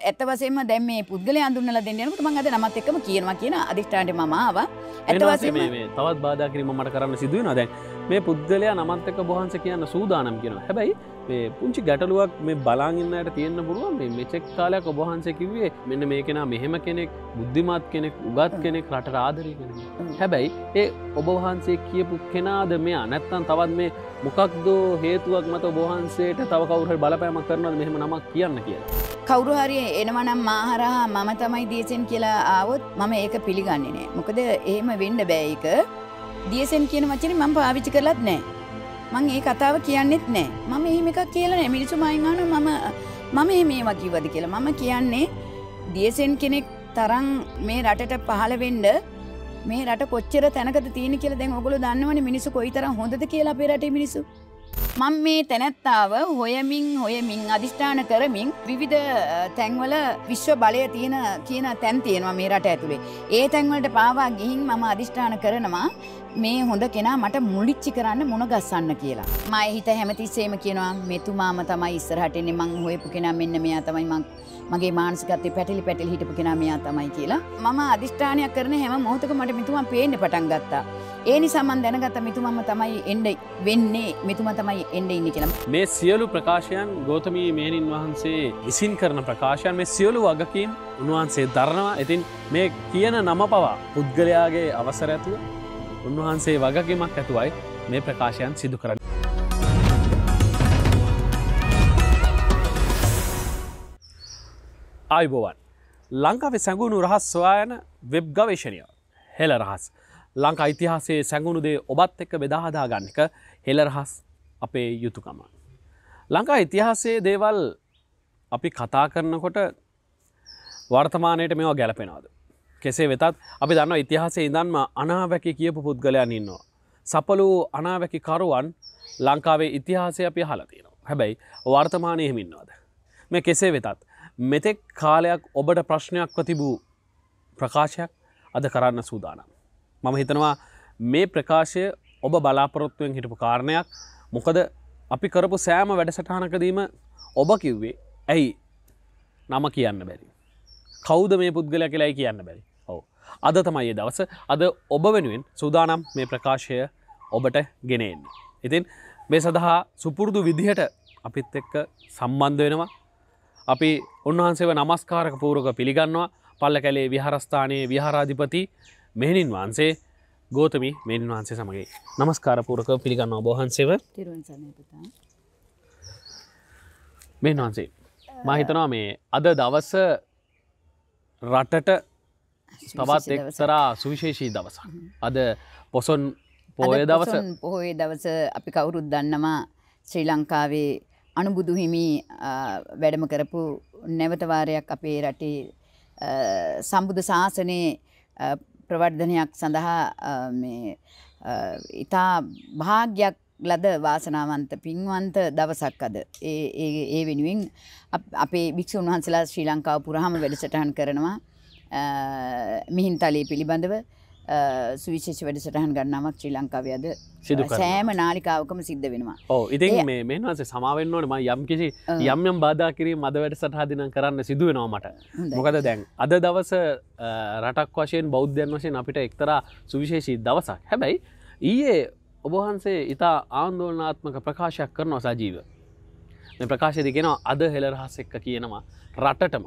ඇත්ත වශයෙන්ම දැන් මේ පුද්ගලයා හඳුන්වලා දෙන්න යනකොට මම අද නමත් එක්කම කියනවා කියන අදිෂ්ඨානයේ මම ආවා. ඇත්ත වශයෙන්ම මේ තවත් බාධා කිරීම මට කරන්න සිදු වෙනවා. දැන් මේ පුද්ගලයා නමත් එක්ක බොහන්සේ කියන්න සූදානම් කියනවා. හැබැයි මේ පුංචි ගැටලුවක් මේ බලන් ඉන්න අයට තියෙන්න පුළුවන්. මේ මෙතෙක් කාලයක් ඔබ වහන්සේ කිව්වේ මෙන්න මේ කෙනා මෙහෙම කෙනෙක්, බුද්ධිමත් කෙනෙක්, උගත් කෙනෙක්, රටට ආදරේ කෙනෙක්. හැබැයි ඒ ඔබ වහන්සේ කියපු කෙනාද මෙයා නැත්තම් තවත් මේ මොකක්ද හේතුවක් මත ඔබ වහන්සේට තව කවුරු හරි බලපෑමක් කරනවද මෙහෙම නමක් කියන්න කියලා? කවුරු හරි එනවා නම් මාහරහා මම තමයි දියසෙන් කියලා ආවොත් මම ඒක පිළිගන්නේ නැහැ. මොකද එහෙම වෙන්න බෑ ඒක. දියසෙන් කියන වචනේ මම පාවිච්චි කරලත් නැහැ. මම ඒ කතාව කියන්නෙත් නැහැ. මම එහෙම එකක් කියලා නැහැ. මිනිස්සු මයින් අහනවා මම එහෙම ඒවා කිව්වද කියලා. මම කියන්නේ දියසෙන් කෙනෙක් තරම් මේ රටට පහළ වෙන්න මේ රට කොච්චර තැනකද තියෙන කියලා දැන් ඔයගොල්ලෝ දන්නවනේ මිනිස්සු කොයිතරම් හොඳද කියලා අපේ රටේ මිනිස්සු. මම මේ තැනැත්තාව හොයමින් අදිෂ්ඨාන කරමින් විවිධ තැන්වල විශ්ව බලය තියෙන කියන තැන් තියෙනවා මේ රට ඇතුලේ. ඒ තැන්වලට පාවා ගිහින් මම අදිෂ්ඨාන කරනවා මේ හොඳ කෙනා මට මුලිච්චි කරන්න මුණ ගස්සන්න කියලා. මම හිත හැමතිස්සෙම කියනවා මෙතුමාම තමයි ඉස්සරහට එන්නේ මං හොයපු කෙනා මෙන්න මෙයා තමයි මගේ මානසිකත්වයේ පැටලි හිටපු කෙනා මෙයා තමයි කියලා. මම අදිෂ්ඨානයක් කරන හැම මොහොතකම මට මෙතුමා පේන්න පටන් ගත්තා. ඒ නිසා මම දැනගත්තා මෙතුමාම තමයි එන්නේ වෙන්නේ මෙතුමා තමයි එන්නේ ඉන්නේ කියලා. මේ සියලු ප්‍රකාශයන් ගෞතමී මෙහෙණින් වහන්සේ විසින් කරන ප්‍රකාශයන් මේ සියලු වගකීම් උන්වහන්සේ දරනවා. ඉතින් මේ කියන නම පවා පුද්ගලයාගේ අවසර ඇතුව උන්වහන්සේ වගකීමක් ඇතුවයි මේ ප්‍රකාශයන් සිදු කරන්නේ. ආයුබෝවන්. ලංකාවේ සැඟවුණු රහස් සොයායන වෙබ් ගවේෂණය හෙළ රහස්. ලංකා ඉතිහාසයේ සැඟවුණු දේ ඔබත් එක්ක බෙදා හදා ගන්න එක හෙළ රහස් අපේ යුතුයකම. ලංකා ඉතිහාසයේ දේවල් අපි කතා කරනකොට වර්තමානයට මේවා ගැලපෙනවද? කෙසේ වෙතත් අපි දන්නවා ඉතිහාසයේ ඉඳන්ම අනාවැකි කියපු පුද්ගලයන් ඉන්නවා. සපලු අනාවැකි කරුවන් ලංකාවේ ඉතිහාසය අපි අහලා තියෙනවා. හැබැයි වර්තමානයේ එහෙම ඉන්නවද? මේ කෙසේ වෙතත් මෙතෙක් කාලයක් ඔබට ප්‍රශ්නයක්ව තිබූ ප්‍රකාශයක් අද කරන්න සූදානම්. මම හිතනවා මේ ප්‍රකාශය ඔබ බලාපොරොත්තුවෙන් හිටපු කාරණයක්. මොකද අපි කරපු සෑම වැඩසටහනකදීම ඔබ කිව්වේ ඇයි නම කියන්න බැරි? කවුද මේ පුද්ගලයා කියලායි කියන්න බැරි? ඔව්. අද තමයි ඒ දවස. අද ඔබ වෙනුවෙන් සූදානම් මේ ප්‍රකාශය ඔබට ගෙන එන්නේ. ඉතින් මේ සඳහා සුපුරුදු විදිහට අපිත් එක්ක සම්බන්ධ වෙනවා. අපි උන්වහන්සේව නමස්කාරක පූර්වක පිළිගන්නවා. පල්ලකැලේ විහාරස්ථානයේ විහාරාධිපති මෙහෙණින් වහන්සේ ගෞතමී මෙහෙණින් වහන්සේ සමග නමස්කාර පූර්වකව පිළිගන්නවා ඔබ වහන්සේව. තිරුවන් සරණයි පුතා. මෙහෙණින් වහන්සේ මම හිතනවා මේ අද දවස රටට තවත් එක්තරා සුවිශේෂී දවසක්. අද පොසොන් පොහොය දවස. පොහොය දවස අපි කවුරුත් දන්නවා ශ්‍රී ලංකාවේ අනුබුදු හිමි වැඩම කරපු නැවත වාරයක් අපේ රටේ සම්බුද්ධ ශාසනයේ ප්‍රවර්ධනයක් සඳහා මේ ඉතා භාග්යක් ලද වාසනාවන්ත පින්වන්ත දවසක් අද. ඒ වෙනුවෙන් අපේ භික්ෂුන් වහන්සේලා ශ්‍රී ලංකාව පුරාම වැඩසටහන් කරනවා. මිහින්තලේ පිළිබඳව සුවිශේෂ වැඩසටහන් ගණනාවක් ශ්‍රී ලංකාවේ අද සෑම නාලිකාවකම සිද්ධ වෙනවා. ඔව් ඉතින් මේ මෙහෙණන්සේ සමා වෙන්න ඕනේ මම යම්කිසි යම් බාධා කිරීම අද වැඩසටහන කරන්න සිදු වෙනවා මට. මොකද දැන් අද දවස රටක් වශයෙන් බෞද්ධයන් වශයෙන් අපිට එක්තරා සුවිශේෂී දවසක්. හැබැයි ඊයේ ඔබ වහන්සේ ඉතා ආందోලනාත්මක ප්‍රකාශයක් කරනවා සජීව. මේ ප්‍රකාශයේදී කියනවා අද හෙළ රහස් එක්ක කියනවා රටටම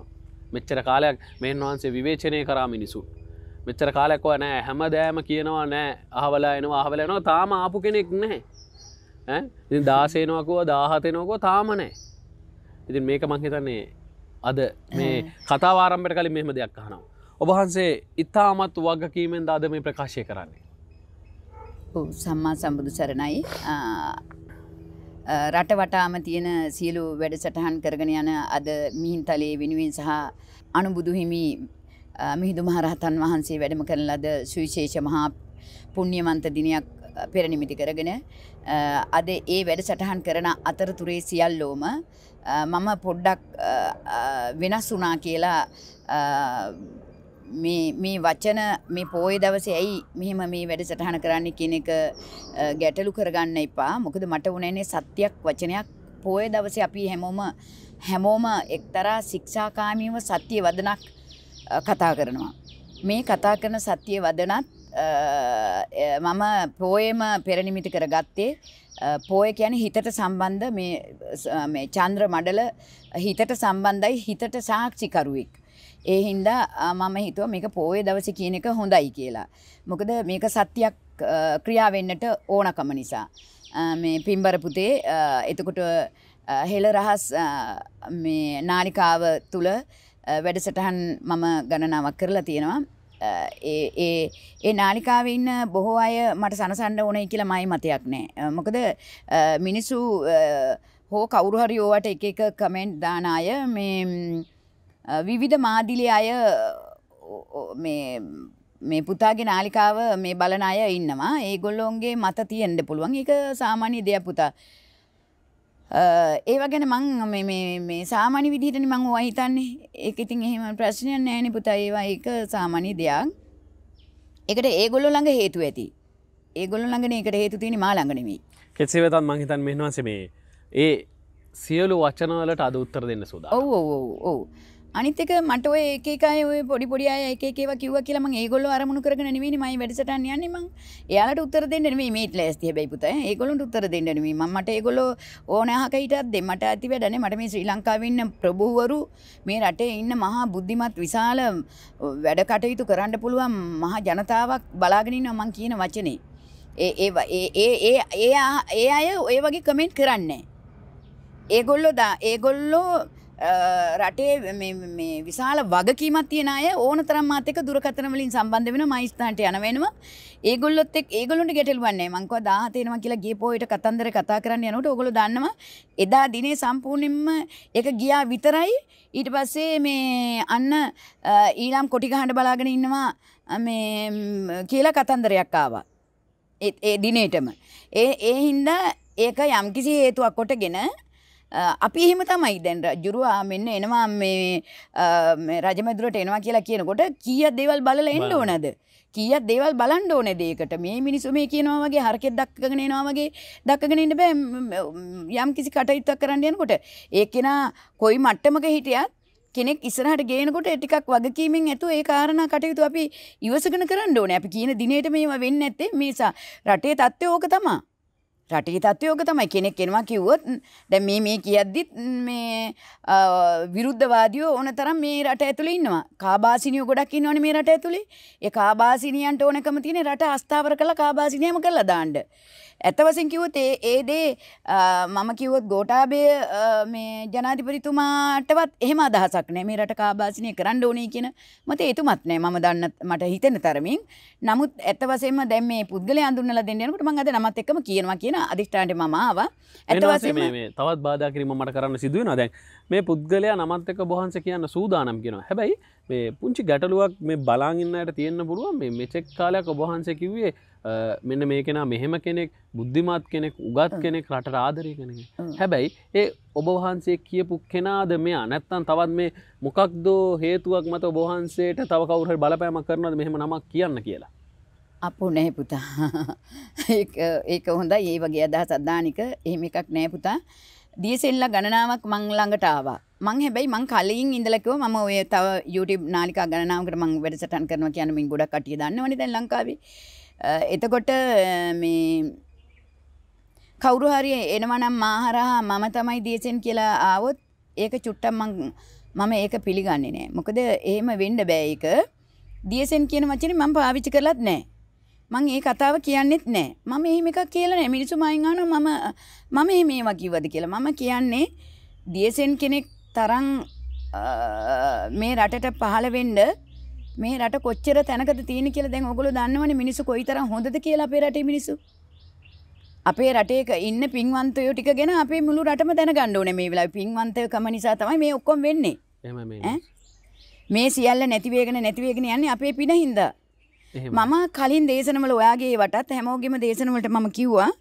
මෙච්චර කාලයක් මෙහෙණන් වහන්සේ විවේචනය කරා මිනිසු. මෙච්චර කාලයක් ඔය නෑ හැමදෑම කියනවා නෑ අහවලා එනවා තාම ආපු කෙනෙක් නැහැ. ඉතින් 16 එනවා කෝ 17 එනවා කෝ තාම නැහැ. ඉතින් මේක මං හිතන්නේ අද මේ කතාව ආරම්භයට කලින් මෙහෙම දෙයක් අහනවා. ඔබ වහන්සේ ඉතාමත් වගකීමෙන්ද අද මේ ප්‍රකාශය කරන්නේ? ඔව් සම්මා සම්බුදු සරණයි. රට වටාම තියෙන සියලු වැඩසටහන් කරගෙන යන අද මිහින්තලේ වෙනුවෙන් සහ අනුබුදු හිමි මිහිඳු මහරහතන් වහන්සේ වැඩම කරන ලද සුවිශේෂ මහා පුණ්‍යවන්ත දිනයක් පෙරනිමිති කරගෙන අද ඒ වැඩසටහන් කරන අතරතුරේ සියල්ලෝම මම පොඩ්ඩක් වෙනස් වුණා කියලා මේ වචන මේ පොයේ දවසේ ඇයි මෙහෙම මේ වැඩසටහන කරන්න කියන එක ගැටලු කරගන්න එපා. මොකද මට උනේනේ සත්‍යයක් වචනයක් පොයේ දවසේ අපි හැමෝම එක්තරා ශික්ෂාකාමීව සත්‍ය වදනක් කතා කරනවා. මේ කතා කරන සත්‍ය වදනත් මම පෝයම පෙරනිමිති කරගත්තේ පෝය කියන්නේ හිතට සම්බන්ධ මේ චන්ද්‍ර මඩල හිතට සම්බන්ධයි හිතට සාක්ෂිකරුවෙක්. ඒ හින්දා මම හිතුවා මේක පෝය දවසේ කියන එක හොඳයි කියලා. මොකද මේක සත්‍යයක් ක්‍රියා වෙන්නට ඕනකම නිසා. මේ පින්බර පුතේ එතකොට හෙළ රහස් මේ නාලිකාව තුල වැඩසටහන් මම ගණනාවක් කරලා තියෙනවා. ඒ නාලිකාවේ ඉන්න බොහෝ අය මට සනසන්න ඕනේ කියලා මයි මතයක් නෑ. මොකද මිනිස්සු හෝ කවුරු හරි ඕවට එක එක කමෙන්ට් දාන අය මේ විවිධ මාදිලේ අය මේ පුතාගේ නාලිකාව මේ බලන අය ඉන්නවා. ඒගොල්ලෝන්ගේ මත තියෙන්න පුළුවන්. ඒක සාමාන්‍ය දෙයක් පුතා. ඒව ගැන මං මේ සාමාන්‍ය විදිහටනේ මං ඔය හිතන්නේ. ඒක ඉතින් එහෙම ප්‍රශ්නයක් නෑ නේ පුතා. ඒවා ඒක සාමාන්‍ය දෙයක්. ඒකට ඒගොල්ලෝ ළඟ හේතු ඇති. ඒගොල්ලෝ ළඟනේ ඒකට හේතු තියෙන්නේ මා ළඟ නෙමෙයි. කෙසේ වෙතත් මං හිතන්නේ මෙහෙනවාසේ මේ ඒ සියලු වචන වලට අද උත්තර දෙන්න සූදානම්. ඔව්. අනිත් එක මට ඔය එක එක අය ඔය පොඩි අය එක එක ඒවා කිව්වා කියලා මම ඒගොල්ලෝ අරමුණු කරගෙන නෙමෙයිනේ මම වැඩසටහන් යන්නේ මම. එයාලට උත්තර දෙන්න නෙමෙයි මේත් ලෑස්ති හැබැයි පුතා. ඒගොල්ලන්ට උත්තර දෙන්න නෙමෙයි. මට ඒගොල්ලෝ ඕනෑ අහක හිටත් දෙන්න මට ඇති වැඩ නේ. මට මේ ශ්‍රී ලංකාවේ ඉන්න ප්‍රභූවරු මේ රටේ ඉන්න මහා බුද්ධිමත් විශාල වැඩ කටයුතු කරන්න පුළුවන් මහා ජනතාවක් බලාගෙන ඉන්නවා මං කියන වචනේ. ඒ අය ඔය වගේ කමෙන්ට් කරන්නේ. ඒගොල්ලෝ රටේ මේ විශාල වගකීමක් තියෙන අය ඕන තරම් මාත් එක්ක දුරකථන වලින් සම්බන්ධ වෙනවා මයිස්ථානට යන වෙනවා. ඒගොල්ලොන්ට ගැටලුවක් නැහැ. මං කිව්වා 17 එනවා කියලා ගිය පොයට කතන්දර කතා කරන්න යනකොට ඕගොල්ලෝ දන්නවා එදා දිනේ සම්පූර්ණයෙන්ම ඒක ගියා විතරයි. ඊට පස්සේ මේ අන්න ඊළාම් කොටි ගහන්න බලාගෙන ඉන්නවා මේ කියලා කතන්දරයක් ආවා. ඒ දිනේටම. ඒ හින්දා ඒක යම්කිසි හේතුවක් කොටගෙන අපි එහෙම තමයි දැන් රජුරුවා මෙන්න එනවා මේ රජමැදුරට එනවා කියලා කියනකොට කීයක් දේවල් බලලා එන්න ඕනද? කීයක් දේවල් බලන්න ඕනේද ඒකට? මේ මිනිස්සු මේ කියනවා වගේ හරකෙක් දක්කගෙන එනවා වගේ දක්කගෙන ඉන්න බෑ. යම් කිසි කටයුත්තක් කරන්න යනකොට ඒ කෙනා කොයි මට්ටමක හිටියත් කෙනෙක් ඉස්සරහට ගේනකොට ටිකක් වගකීමෙන් ඇතුව ඒ කාරණා කටයුතු අපි ඉවසගෙන කරන්න ඕනේ. අපි කියන දිනේට මේවා වෙන්නේ නැත්තේ මේ රටේ තත්ත්වය ඕක තමයි. රටේ තත්ත්වය ඕක තමයි. කෙනෙක් එනවා කිව්වොත් දැන් මේ කියද්දිත් මේ විරුද්ධවාදියෝ ඕන තරම් මේ රට ඇතුලේ ඉන්නවා. කාබාසිනියෝ ගොඩක් ඉන්නවනේ මේ රට ඇතුලේ. ඒ කාබාසිනියන්ට ඕනකම තියෙන රට අස්ථාවර කරලා කාබාසිනියම කරලා දාන්න. ඇත්ත වශයෙන් කිව්වොත් ඒ දේ මම කිව්වොත් ගෝඨාභය මේ ජනාධිපතිතුමාටවත් එහෙම අදහසක් නැහැ. මේ රට කාබාසිනිය කරන්න ඕනේ කියන මත එතුමත් නැහැ. මම දන්න මට හිතෙන තරමින්. නමුත් ඇත්ත වශයෙන්ම දැන් මේ පුද්ගලයා හඳුන්වලා දෙන්න යනකොට මම අද නමත් එක්කම කියනවා කියන අදිෂ්ඨානයට මම ආවා. ඇත්ත වශයෙන්ම මේ තවත් බාධා කිරීම මට කරන්න සිදු වෙනවා. දැන් මේ පුද්ගලයා නමත් එක්ක බොහන්ස කියන්න සූදානම් කියනවා. හැබැයි මේ පුංචි ගැටලුවක් මේ බලාගෙන ඉන්න අයට තියෙන්න පුළුවන්. මේ මෙතෙක් කාලයක් ඔබ වහන්සේ කිව්වේ මෙන්න මේ කෙනා මෙහෙම කෙනෙක් බුද්ධිමත් කෙනෙක් උගත් කෙනෙක් රටට ආදරය කෙනෙක්. හැබැයි ඒ ඔබ වහන්සේ කියපු කෙනාද මෙයා නැත්තම් තවත් මේ මොකක්ද හේතුවක් මත ඔබ වහන්සේට තව කවුරු හරි බලපෑමක් කරනවද මෙහෙම නමක් කියන්න කියලා? අපෝ නැහැ පුතා. ඒක හොඳයි. ඒ වගේ අදහසක් දානික එහෙම එකක් නැහැ පුතා. දියසෙල්ලා ගණනාවක් මං ළඟට ආවා. මං හැබැයි මං කලින් ඉඳලා කිව්වා මම ඔය තව YouTube නාලිකා ගණනාවකට මං වැඩසටහන් කරනවා කියන මින් ගොඩක් කට්ටිය දන්නවනේ දැන් ලංකාවේ. එතකොට මේ කවුරු හරි එනවා නම් මාහරහා මම තමයි දියසෙන් කියලා ආවොත් ඒක චුට්ටක් මම ඒක පිළිගන්නේ නැහැ. මොකද එහෙම වෙන්න බෑ ඒක. දියසෙන් කියන වචනේ මම පාවිච්චි කරලත් නැහැ. මං ඒ කතාව කියන්නෙත් නැහැ. මම එහෙම එකක් කියලා නැහැ. මිනිස්සු මයින් අහනවා මම එහෙම ඒවා කිව්වද කියලා. මම කියන්නේ දියසෙන් කෙනෙක් තරම් මේ රටට පහළ වෙන්න මේ රට කොච්චර තැනකද තියෙන කියලා දැන් ඔයගොල්ලෝ දන්නවනේ මිනිස්සු කොයිතරම් හොඳද කියලා අපේ රටේ මිනිස්සු. අපේ රටේ ඉන්න පින්වන්තයෝ ටික ගැන අපේ මුළු රටම දැනගන්න ඕනේ මේ වෙලාවේ. පින්වන්තකම නිසා තමයි මේ ඔක්කොම වෙන්නේ. මේ සියල්ල නැති වෙගෙන යන්නේ අපේ පින හින්දා. මම කලින් දේශනවල ඔයාගේ වටත් හැමෝගෙම දේශනවලට මම කිව්වා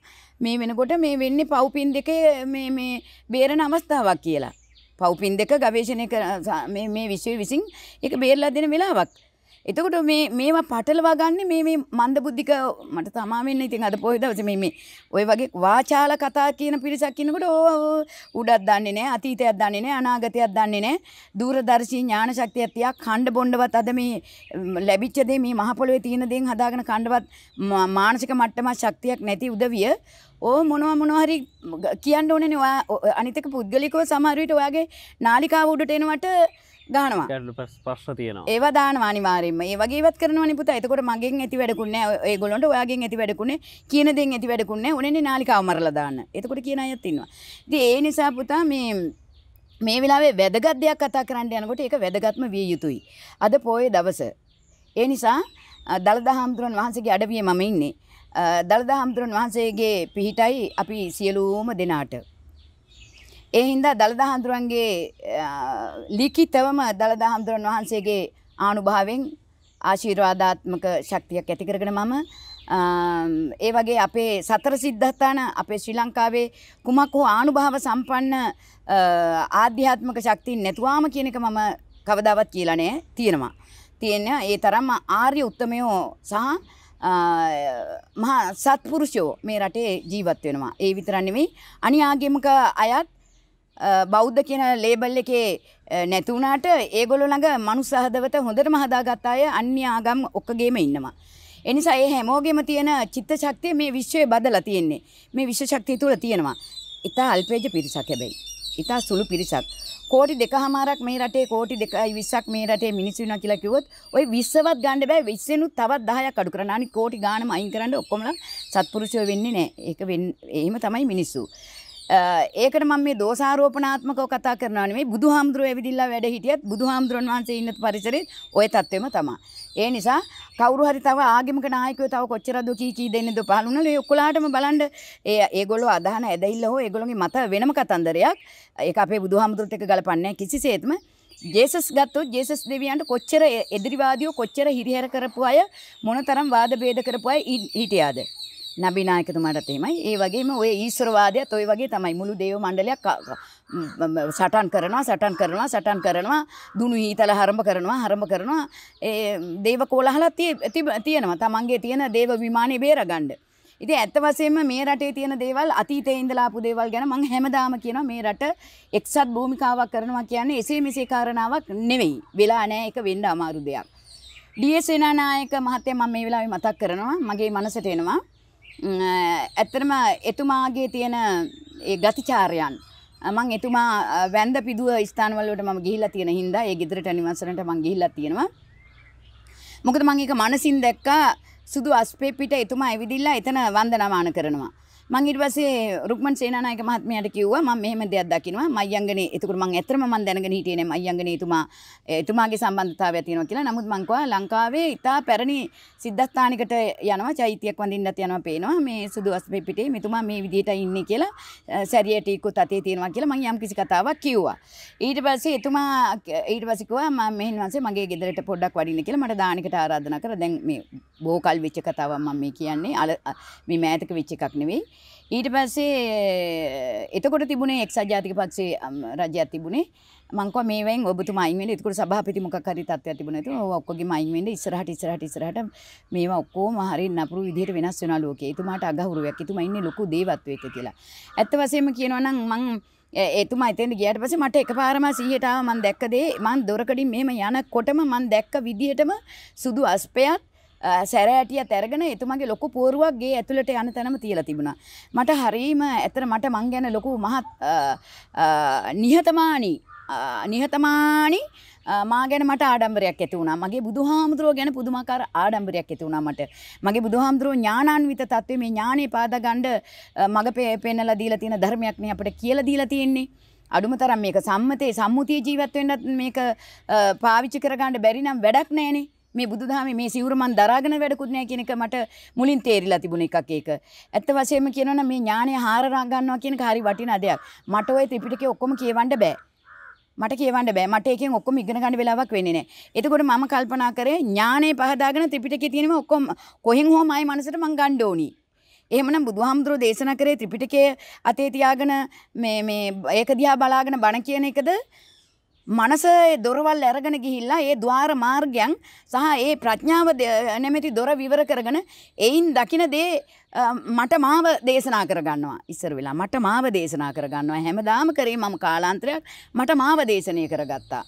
මේ වෙනකොට මේ වෙන්නේ පව්පින් දෙකේ මේ බේරන අවස්ථාවක් කියලා. පව්පින් දෙක ගවේෂණය මේ විශ්වය විසින් ඒක බේරලා දෙන වෙලාවක්. එතකොට මේවා පටලවා ගන්න මේ මන්දබුද්ධික මට තමා වෙන්න ඉතින් අද පොයි දවසේ මේ ඔය වගේ වාචාල කතා කියන පිරිසක් ඉන්නකොට උඩක් දන්නේ නැහැ අතීතයක් දන්නේ නැහැ අනාගතයක් දන්නේ නැහැ දූරදර්ශී ඥාන ශක්තියක් තියා ඛණ්ඩ බොණ්ඩවත් අද මේ ලැබිච්ච දේ මේ මහ පොළොවේ තියෙන දේන් හදාගෙන ඛණ්ඩවත් මානසික මට්ටම ශක්තියක් නැති උදවිය මොනවා හරි කියන්න ඕනේනේ ඔයා අනිතක පුද්ගලිකව සමහර විට ඔයාගේ නාලිකාව උඩට එනවට ගහනවා. ප්‍රශ්න තියෙනවා. ඒවා දානවා අනිවාර්යෙන්ම. ඒ වගේ ඉවත් කරනවනේ පුතා. එතකොට මගෙන් ඇති වැඩකුත් නැහැ. ඒගොල්ලන්ට ඔයාගෙන් ඇති වැඩකුත් නැහැ. කියන දෙයෙන් ඇති වැඩකුත් නැහැ. උනේ නාලිකාව මරලා දාන්න. එතකොට කියන අයත් ඉන්නවා. ඉතින් ඒ නිසා පුතා මේ වෙලාවේ වැදගත් දෙයක් කතා කරන්න යනකොට ඒක වැදගත්ම විය යුතුයි. අද පොයේ දවස. ඒ නිසා දළදා හාමුදුරන් වහන්සේගේ අඩවියේ මම ඉන්නේ. දළදා හාමුදුරන් වහන්සේගේ පිහිටයි අපි සියලුම දෙනාට. ඒ හින්දා දළදා හාමුදුරන්ගේ ලිඛිතවම දළදා හාමුදුරන් වහන්සේගේ ආනුභාවයෙන් ආශිර්වාදාත්මක ශක්තියක් ඇති කරගෙන මම ඒ වගේ අපේ සතර සිද්ධාස්ථාන අපේ ශ්‍රී ලංකාවේ කුමක් හෝ ආනුභාව සම්පන්න ආධ්‍යාත්මික ශක්තිය නැතුවාම කියන එක මම කවදාවත් කියලා නෑ තියෙනවා. තියෙන ඒ තරම්ම ආර්ය උත්තමයෝ සහ මහා සත්පුරුෂයෝ මේ රටේ ජීවත් වෙනවා. ඒ විතර නෙමෙයි අනිආගමික අයත් බෞද්ධ කියන ලේබල් එකේ නැති වුණාට ඒගොල්ලෝ ළඟ මනුස්ස හදවත හොඳටම හදාගත්ත අය අන්‍ය ආගම් ඔක්කොගේම ඉන්නවා. ඒ නිසා ඒ හැමෝගෙම තියෙන චිත්ත ශක්තිය මේ විශ්වයේ බදලා තියෙන්නේ. මේ විශ්ව ශක්තිය තුල තියෙනවා. ඉතා අල්පේජ පිරිසක් හැබැයි. ඉතා සුළු පිරිසක්. කෝටි 2.5ක් මේ රටේ කෝටි 2.20ක් මේ රටේ මිනිස්සු ඉන්නවා කියලා කිව්වොත් ওই 20වත් ගන්න බෑ 20නුත් තවත් 10ක් අඩු කරන්න. අනිත් කෝටි ගානම අයින් කරන්න ඔක්කොමලා සත්පුරුෂයෝ වෙන්නේ නැහැ. ඒක එහෙම තමයි මිනිස්සු. ඒකට මම මේ දෝෂාරෝපණාත්මකව කතා කරනවා නෙමෙයි බුදුහාමුදුරුවෝ ඇවිදිලා වැඩ හිටියත් බුදුහාමුදුරන් වහන්සේ ඉන්න පරිසරෙත් ওই තත්ත්වෙම තමයි. ඒ නිසා කවුරු හරි තව ආගමික නායකයෝ තව කොච්චරද කී දෙන්නේද පහළුණා ඒ ඔක්කොලාටම බලන්න ඒගොල්ලෝ අදහන ඇදහිල්ල හෝ ඒගොල්ලෝගේ මත වෙනම කතන්දරයක්. ඒක අපේ බුදුහාමුදුරුවොත් එක්ක ගලපන්නේ නැහැ කිසිසේත්ම. ජේසස් ගත්තොත් ජේසස් දෙවියන්ට කොච්චර එදිරිවාදියෝ කොච්චර හිරිහැර කරපු අය මොනතරම් වාද ભેද කරපු අය හිටියාද? නබී නායකතුමාටත් එහෙමයි. ඒ වගේම ඔය ඊශ්වරවාදයත් ඔය වගේ තමයි. මුළු දේව මණ්ඩලයක් සටන් කරනවා. දුනු හීතල හරඹ කරනවා. ඒ දේව කෝලහලත් තියෙනවා. තමන්ගේ තියෙන දේව විමානේ බේරගන්න. ඉතින් ඇත්ත වශයෙන්ම මේ රටේ තියෙන දේවල් අතීතයේ ඉඳලා ආපු දේවල් ගැන මම හැමදාම කියනවා මේ රට එක්සත් භූමිකාවක් කරනවා කියන්නේ එසේ මෙසේ කාරණාවක් නෙවෙයි. වෙලා නැහැ. ඒක වෙන්න අමාරු දෙයක්. ඩී.එස්. සේනානායක මහත්තයා මම මේ වෙලාවේ මතක් කරනවා. මගේ මනසට එනවා. ඇත්තටම එතුමාගේ තියෙන ඒ ගතිචාරයන් මම එතුමා වැන්ද පිදුව ස්ථානවල වලට මම ගිහිල්ලා තියෙන හින්දා ඒ ගෙදරට නිවාසරන්ට මම ගිහිල්ලා තියෙනවා. මොකද මම ඒක මනසින් දැක්කා සුදු අස්පේ පිට එතුමා ඇවිදිලා එතන වන්දනාමාන කරනවා. මම ඊට පස්සේ රුක්මන් සේනානායක මහත්මයාට කිව්වා මම මෙහෙම දෙයක් දකින්නවා මයංගනේ. එතකොට මම ඇත්තටම මම දැනගෙන හිටියේ නෑ මයංගනේ එතුමාගේ සම්බන්ධතාවයක් තියෙනවා කියලා. නමුත් මම කිව්වා ලංකාවේ ඉතා පැරණි සිද්ධාස්ථානිකට යනවා චෛත්‍යයක් වඳින්නත් යනවා පේනවා මේ සුදු අස්පේ පිටේ මෙතුමා මේ විදිහට ඉන්නේ කියලා සැරියටිකුත් අතේ තියෙනවා කියලා මම යම් කිසි කතාවක් කිව්වා. ඊට පස්සේ කිව්වා මම මෙහෙන් වන්සේ මගේ ගෙදරට පොඩ්ඩක් වඩින්න කියලා මට දානකට ආරාධනා කරා. දැන් මේ බොහෝ කල් වෙච්ච කතාවක් මම මේ කියන්නේ මේ මෑතක වෙච්ච එකක් නෙවෙයි. ඊට පස්සේ එතකොට තිබුණේ එක්සත් ජාතික පක්ෂයේ රජයක් තිබුණේ. මං කිව්වා මේවෙන් ඔබතුමා අයින් වෙන්න. ඒකට සභාපති මොකක් හරි තත්ත්වයක් තිබුණා. ඒක ඔක්කොගෙම අයින් වෙන්න ඉස්සරහට මේවා ඔක්කොම හරිය නපුරු විදිහට වෙනස් වෙනවා ලෝකේ. එතුමාට අගෞරවයක්. එතුමා ඉන්නේ ලොකු දේවත්වයක කියලා. ඇත්ත වශයෙන්ම කියනවා නම් මං එතුමා එතෙන්ට ගියාට පස්සේ මට එකපාරම සිහියට ආවා මං දැක්ක දේ. මං දොරකඩින් මෙහෙම යනකොටම මං දැක්ක විදිහටම සුදු අස්පයක් සැරෑටියත් අරගෙන එතුමාගේ ලොකු පෝරුවක් ගේ ඇතුළට යන තැනම තියලා තිබුණා. මට හරීම ඇත්තට මට මං ගැන ලොකු මහත් නිහතමානී මා ගැන මට ආඩම්බරයක් ඇති වුණා. මගේ බුදුහාමුදුරුවෝ ගැන පුදුමාකාර ආඩම්බරයක් ඇති වුණා මට. මගේ බුදුහාමුදුරුවෝ ඥානාන්විත තත්ත්වයේ මේ ඥානේ පාදා ගන්න මග පෙන්නලා දීලා තියෙන ධර්මයක් නේ අපිට කියලා දීලා තියෙන්නේ. අඩුම තරම් මේක සම්මුතිය ජීවත් වෙන්නත් මේක පාවිච්චි කරගන්න බැරි නම් වැඩක් නැහැනේ. මේ බුදුදහමේ මේ සිවුර මන් දරාගෙන වැඩකුත් නැහැ කියන එක මට මුලින් තේරිලා තිබුණ එකක් ඒක. ඇත්ත වශයෙන්ම කියනවා නම් මේ ඥානය හාරා ගන්නවා කියන එක හරි වටිනා දෙයක්. මට ওই ත්‍රිපිටකය ඔක්කොම කියවන්න බෑ. මට එකෙන් ඔක්කොම ඉගෙන ගන්න වෙලාවක් වෙන්නේ නැහැ. එතකොට මම කල්පනා කරේ ඥානේ පහදාගෙන ත්‍රිපිටකේ තියෙනවා ඔක්කොම කොහෙන් හෝ මයි මනසට මං ගන්න ඕනි. එහෙමනම් බුදුහාමුදුරෝ දේශනා කරේ ත්‍රිපිටකයේ අතේ තියාගෙන මේ ඒක දිහා බලාගෙන බණ කියන එකද මනස දොරවල් අරගෙන ගිහිල්ලා ඒ ద్వාර මාර්ගයන් සහ ඒ ප්‍රඥාව නැමැති දොර විවර කරගෙන එයින් දකින දේ මට මාව දේශනා කරගන්නවා. ඉස්සර වෙලා මට මාව දේශනා කරගන්නවා. හැමදාම කරේ මම කාලාන්තරයක් මට මාව දේශනය කරගත්තා.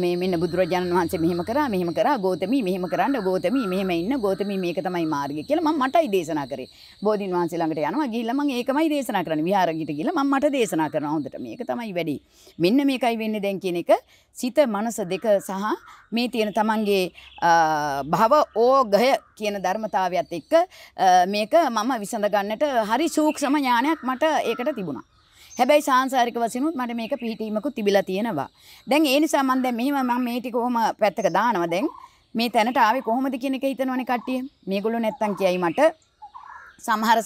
මේ මෙන්න බුදුරජාණන් වහන්සේ මෙහෙම කරා ගෝතමී මෙහෙම කරන්න ගෝතමී මෙහෙම ඉන්න ගෝතමී මේක තමයි මාර්ගය කියලා මම මටයි දේශනා කරේ. බෝධින් වහන්සේ ළඟට යනවා ගිහිල්ලා මම ඒකමයි දේශනා කරන්නේ. විහාරගිට ගිහිල්ලා මම මට දේශනා කරනවා හොඳට. මේක තමයි වැඩි. මෙන්න මේකයි වෙන්නේ දැන් කියන එක සිත මනස දෙක සහ මේ තියෙන තමන්ගේ භව ඕගය කියන ධර්මතාවයත් එක්ක මේක මම විසඳ ගන්නට හරි සූක්ෂම ඥානයක් මට ඒකට තිබුණා. හැබැයි සාංශාරික වශයෙන්ුත් මට මේක පිළිහිටීමකුත් තිබිලා තියෙනවා. දැන් ඒ නිසා මම දැන් මෙහෙම මම මේ ටික කොහොම පැත්තක දානවා දැන් මේ තැනට ආවේ කොහොමද කියන එක හිතනවනේ කට්ටිය. මේගොල්ලෝ නැත්තම් කියයි මට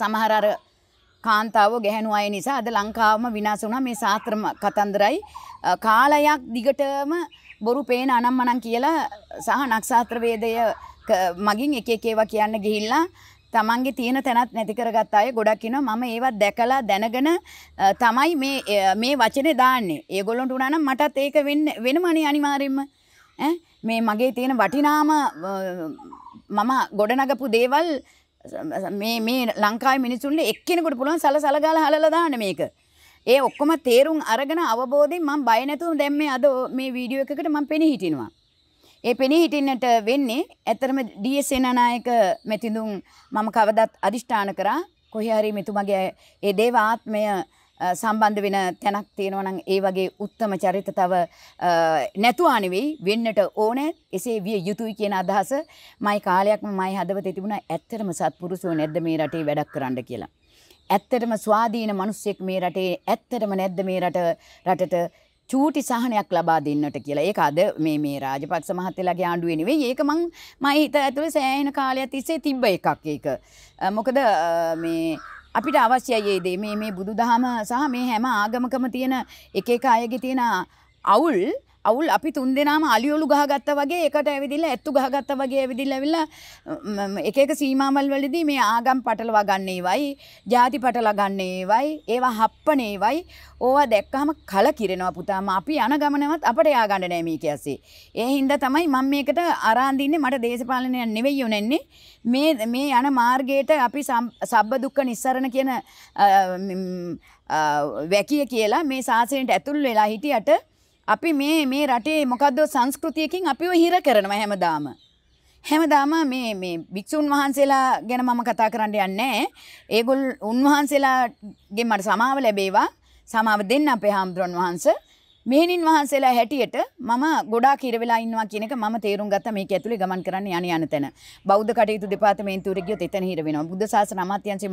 සමහර අර කාන්තාවෝ ගැහණු අය නිසා අද ලංකාවම විනාශ වුණා මේ සාත්‍ර කතන්දරයි කාලයක් දිගටම බොරු පේන අනම්මනම් කියලා සහ නක්ෂත්‍ර වේදය මගින් එක ඒවා කියන්න ගිහිල්ලා තමන්ගේ තියෙන තැනත් නැති කරගත්ත අය ගොඩක් ඉන්නවා. මම ඒවත් දැකලා දැනගෙන තමයි මේ වචනේ දාන්නේ. ඒගොල්ලන්ට උනා නම් මටත් ඒක වෙනමනේ අනිවාර්යෙන්ම. මේ මගේ තියෙන වටිනාම මම ගොඩනගපු දේවල් මේ ලංකාවේ මිනිසුන්ගේ එක්කෙනෙකුට පුළුවන් සලසලගාලා හලලා දාන්න මේක. ඒ ඔක්කොම තේරුම් අරගෙන අවබෝධයෙන් මම බය නැතුව දැන් මේ අද මේ වීඩියෝ එකකට මම පෙනී හිටිනවා. ඒ පෙනී හිටින්නට වෙන්නේ ඇත්තරම ඩී.එස්. සේනානායක මෙතිඳුන් මම කවදත් අදිෂ්ඨාන කරා කොහේ හරි මෙතුමගේ ඒ දේව ආත්මය සම්බන්ධ වෙන තැනක් තියෙනවා නම් ඒ වගේ උත්තම චරිත තව නැතුවා නෙවෙයි වෙන්නට ඕනේ. එසේ විය යුතුයි කියන අදහස මයි කාලයක්ම මයි හදවතේ තිබුණා. ඇත්තටම සත්පුරුෂෝ නැද්ද මේ රටේ වැඩක් කරන්න කියලා. ඇත්තටම ස්වාධීන මිනිස්සෙක් මේ රටේ ඇත්තටම නැද්ද මේ රටට චූටි සහනයක් ලබා දෙන්නට කියලා. ඒක අද මේ රාජපක්ෂ මහත්තයලාගේ ආණ්ඩුවේ නෙවෙයි. ඒක මම හිත ඇතුලේ සෑහෙන කාලයක් තිස්සේ තිබ්බ එකක් ඒක. මොකද මේ අපිට අවශ්‍යයි ඒ දේ මේ බුදුදහම සහ මේ හැම ආගමකම තියෙන එක අයගේ තියෙන අවුල් අපි තුන් දෙනාම අලියොලු ගහගත්තා වගේ එකට ඇවිදිලා ඇත්තු ගහගත්තා වගේ ඇවිදිලා ඇවිල්ලා එක සීමාවල් වලදී මේ ආගම් පටලවා ගන්න ඒවයි ಜಾති පටලවා ගන්න ඒවයි ඒවා හප්පන ඒවයි ඕවා දැක්කම කලකිරෙනවා පුතාම අපි යන ගමනවත් අපට යා ගන්න නෑ මේක ඇස්සේ. ඒ හින්දා තමයි මම මේකට අරන් දින්නේ. මට දේශපාලනයක් නෙවෙයි යොනෙන්නේ. මේ යන මාර්ගයට අපි සබ්බ දුක්ඛ නිස්සරණ කියන වැකිය කියලා මේ ශාසනයට ඇතුල් වෙලා හිටියට අපි මේ රටේ මොකද්ද සංස්කෘතියකින් අපිව හිර කරනවා හැමදාම මේ භික්ෂුන් වහන්සේලා ගැන මම කතා කරන්න යන්නේ නැහැ. ඒගොල්ලෝ උන්වහන්සේලාගෙන් මට සමාව ලැබේවා. සමාව දෙන්න අපේ හාමුදුරන් වහන්සේ. මෙහෙණින් වහන්සේලා හැටියට මම ගොඩාක් හිර වෙලා ඉන්නවා කියන එක මම තේරුම් ගත්තා. මේක ඇතුලේ ගමන් කරන්න යන තැන. බෞද්ධ කටයුතු දෙපාර්තමේන්තුවට ගියොත් එතන හිර වෙනවා. බුද්ධ ශාසන අමාත්‍යාංශයේ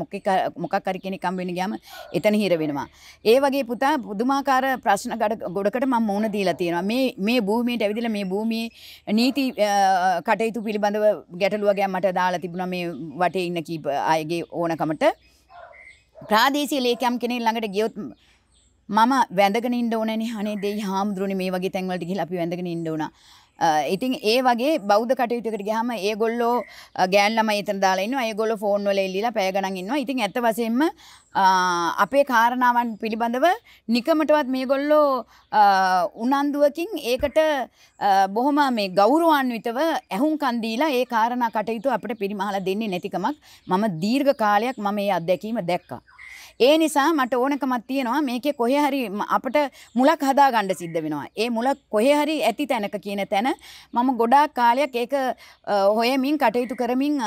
මොකක් හරි කෙනෙක් හම්බ වෙන්න ගියාම එතන හිර වෙනවා. ඒ වගේ පුතා පුදුමාකාර ප්‍රශ්න ගොඩකට මම මුහුණ දීලා තියෙනවා. මේ භූමියට ඇවිදලා මේ භූමියේ නීති කටයුතු පිළිබඳව ගැටලුව ගැන මට දාලා තිබුණා මේ වටේ ඉන්න කීප අයගේ ඕනකමට. ප්‍රාදේශීය ලේකම් කෙනෙක් ළඟට ගියොත් මම වැඳගෙන ඉන්න ඕනනේ. අනේ දෙයි හාමුදුරනේ මේ වගේ තැන් වලට ගිහලා අපි වැඳගෙන ඉන්න ඕන. ඉතින් ඒ වගේ බෞද්ධ කටයුතුකට ගියාම ඒගොල්ලෝ ගෑන් ළමයි එතන දාලා ඉන්නවා. ඒගොල්ලෝ ෆෝන් වල එල්ලීලා පැය ගණන් ඉන්නවා. ඉතින් ඇත්ත වශයෙන්ම අපේ කාරණාවන් පිළිබඳව නිකමටවත් මේගොල්ලෝ උනන්දුවකින් ඒකට බොහොම මේ ගෞරවාන්විතව ඇහුම්කන් දීලා ඒ කාරණා කටයුතු අපිට පිරිමහලා දෙන්නේ නැතිකමක් මම දීර්ඝ කාලයක් මම මේ අත්දැකීම දැක්කා. ඒ නිසා මට ඕනකමක් තියෙනවා මේකේ කොහේ හරි අපිට මුලක් හදා ගන්න සිද්ධ වෙනවා. ඒ මුල කොහේ හරි ඇති තැනක කියන තැන මම ගොඩාක් කාලයක් ඒක හොයමින් කටයුතු කරමින්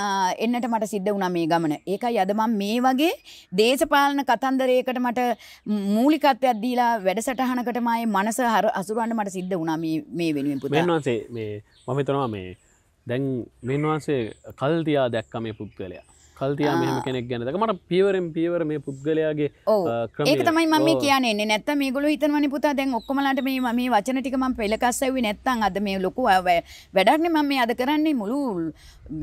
එන්නට මට සිද්ධ වුණා මේ ගමන. ඒකයි අද මම මේ වගේ දේශපාලන කතන්දරයකට මට මූලිකත්වයක් දීලා වැඩසටහනකට මායේ මනස අසුරවන්න මට සිද්ධ වුණා මේ වෙනුවෙන් පුතා. මෙන්නවාසේ මේ මම හිතනවා මේ දැන් මෙන්නවාසේ කල් තියා දැක්ක මේ පුද්ගලයා. කල්තියා මෙහෙම කෙනෙක් ගැන දැක මට පියවරෙන් පියවර මේ පුද්ගලයාගේ ක්‍රමය ඒක තමයි මම කියන්නේ. නැත්තම් මේගොල්ලෝ හිතනවනේ පුතා දැන් ඔක්කොමලාට මේ වචන ටික මම පෙළකස්සෙව්වේ නැත්තම් අද මේ ලොකු වැඩක්නේ මම මේ අද කරන්නේ මුළු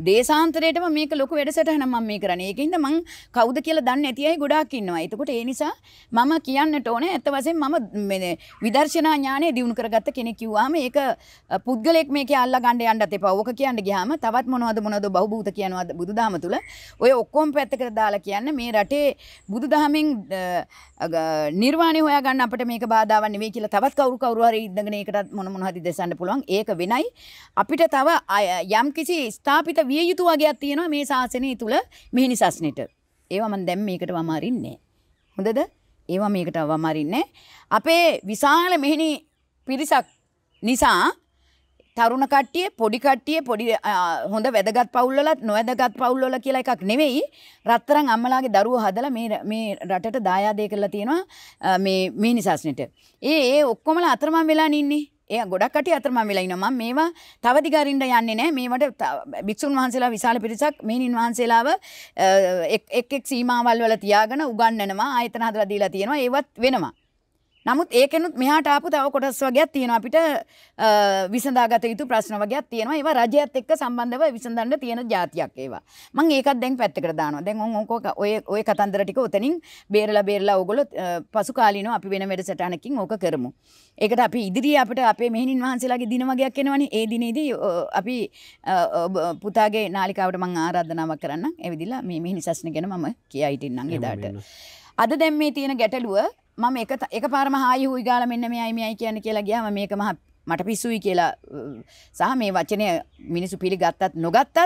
දේශාන්තරයටම මේක ලොකු වැඩසටහනක් මම මේ කරන්නේ. ඒකින්ද මං කවුද කියලා දන්නේ නැති අය ගොඩාක් ඉන්නවා. එතකොට ඒ නිසා මම කියන්නට ඕනේ ඇත්ත වශයෙන්ම මම විදර්ශනා ඥානය දිනු කරගත්ත කෙනෙක් කිව්වාම ඒක පුද්ගලෙක් මේකේ අල්ලා ගන්න යන්නත් එපා. ඕක කියන්න ගියාම තවත් මොනවද බහුබූත කියනවාද බුදුදහම තුල ඔය ඔක්කොම පැත්තකට දාලා කියන්නේ මේ රටේ බුදුදහමෙන් නිර්වාණය හොයාගන්න අපිට මේක බාධාවක් නෙවෙයි කියලා තවත් කවුරු හරි ඉඳගෙන ඒකට මොන හරි දෙසන්න පුළුවන්. ඒක වෙනයි. අපිට තව යම්කිසි ස්ථාපිත විය යුතු වගේක් තියෙනවා මේ ශාසනය තුල මෙහෙණි සස්නෙට. ඒවා මම දැන් මේකට වමාරින්නේ නැහැ. හොඳද? ඒවා මේකට වමාරින්නේ අපේ විශාල මෙහෙණි පිරිසක් නිසා තරුණ කට්ටිය පොඩි කට්ටිය පොඩි හොඳ වැදගත් පවුල්වලත් නොවැදගත් පවුල්වල කියලා එකක් නෙවෙයි රත්තරන් අම්මලාගේ දරුවෝ හදලා මේ රටට දායාදේ කරලා තියෙනවා මේ මෙහෙණි සස්නෙට. ඒ ඔක්කොමලා අතරමං වෙලා ඉන්නේ. ඒ ගොඩක් කට්ටිය අතරමං වෙලා ඉන්නවා. මම මේවා තව දිගරින්න යන්නේ නැහැ. මේවට භික්ෂුන් වහන්සේලා විශාල පිරිසක් මෙහෙණින් වහන්සේලාව එක් සීමාවල් වල තියාගෙන උගන්වනවා. ආයතන හදලා දීලා තියෙනවා. ඒවත් වෙනවා. නමුත් ඒකෙනුත් මෙහාට ආපු තව කොටස් වර්ගයක් තියෙනවා අපිට විසඳාගත යුතු ප්‍රශ්න වර්ගයක් තියෙනවා. ඒවා රජයත් එක්ක සම්බන්ධව විසඳන්න තියෙන જાතියක් ඒවා. මම ඒකත් දැන් පැත්තකට දානවා. දැන් ඔය කතන්දර ටික උතනින් බේරලා ඕගොල්ලෝ පසු කාලීනව අපි වෙන වැඩසටහනකින් ඕක කරමු. ඒකට අපි ඉදිරියේ අපිට අපේ මෙහෙණින් වහන්සේලාගේ දින වර්ගයක් එනවනේ. ඒ දිනේදී අපි පුතාගේ නාලිකාවට මම ආරාධනාවක් කරන්නම්. එවිදිලා මේ මෙහෙණි සස්න ගැන මම කියා හිටින්නම් එදාට. අද දැන් මේ තියෙන ගැටලුව මම එකපාරම හායි හුයි ගාලා මෙන්න මෙයයි කියන්නේ කියලා ගියාම මේක මට පිස්සුයි කියලා සහ මේ වචනය මිනිස්සු පිළිගත්තත් නොගත්තත්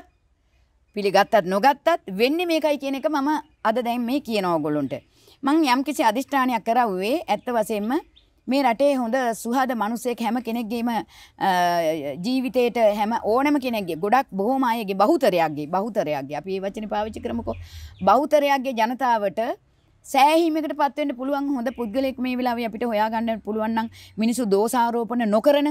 වෙන්නේ මේකයි කියන එක මම අද දැන් මේ කියනවා ඔයගොල්ලොන්ට. මම යම්කිසි අදිෂ්ඨානයක් කරවුවේ ඇත්ත වශයෙන්ම මේ රටේ හොඳ සුහද මිනිසෙක් හැම කෙනෙක්ගේම ජීවිතේට හැම ඕනම කෙනෙක්ගේ ගොඩක් බොහොම අයගේ බහුතරයක්ගේ අපි මේ වචනේ පාවිච්චි කරමුකෝ. බහුතරයක්ගේ ජනතාවට සෑහීමකට පත් වෙන්න පුළුවන් හොඳ පුද්ගලයෙක් මේ වෙලාවේ අපිට හොයාගන්න පුළුවන් නම් මිනිස්සු දෝෂාරෝපණ නොකරන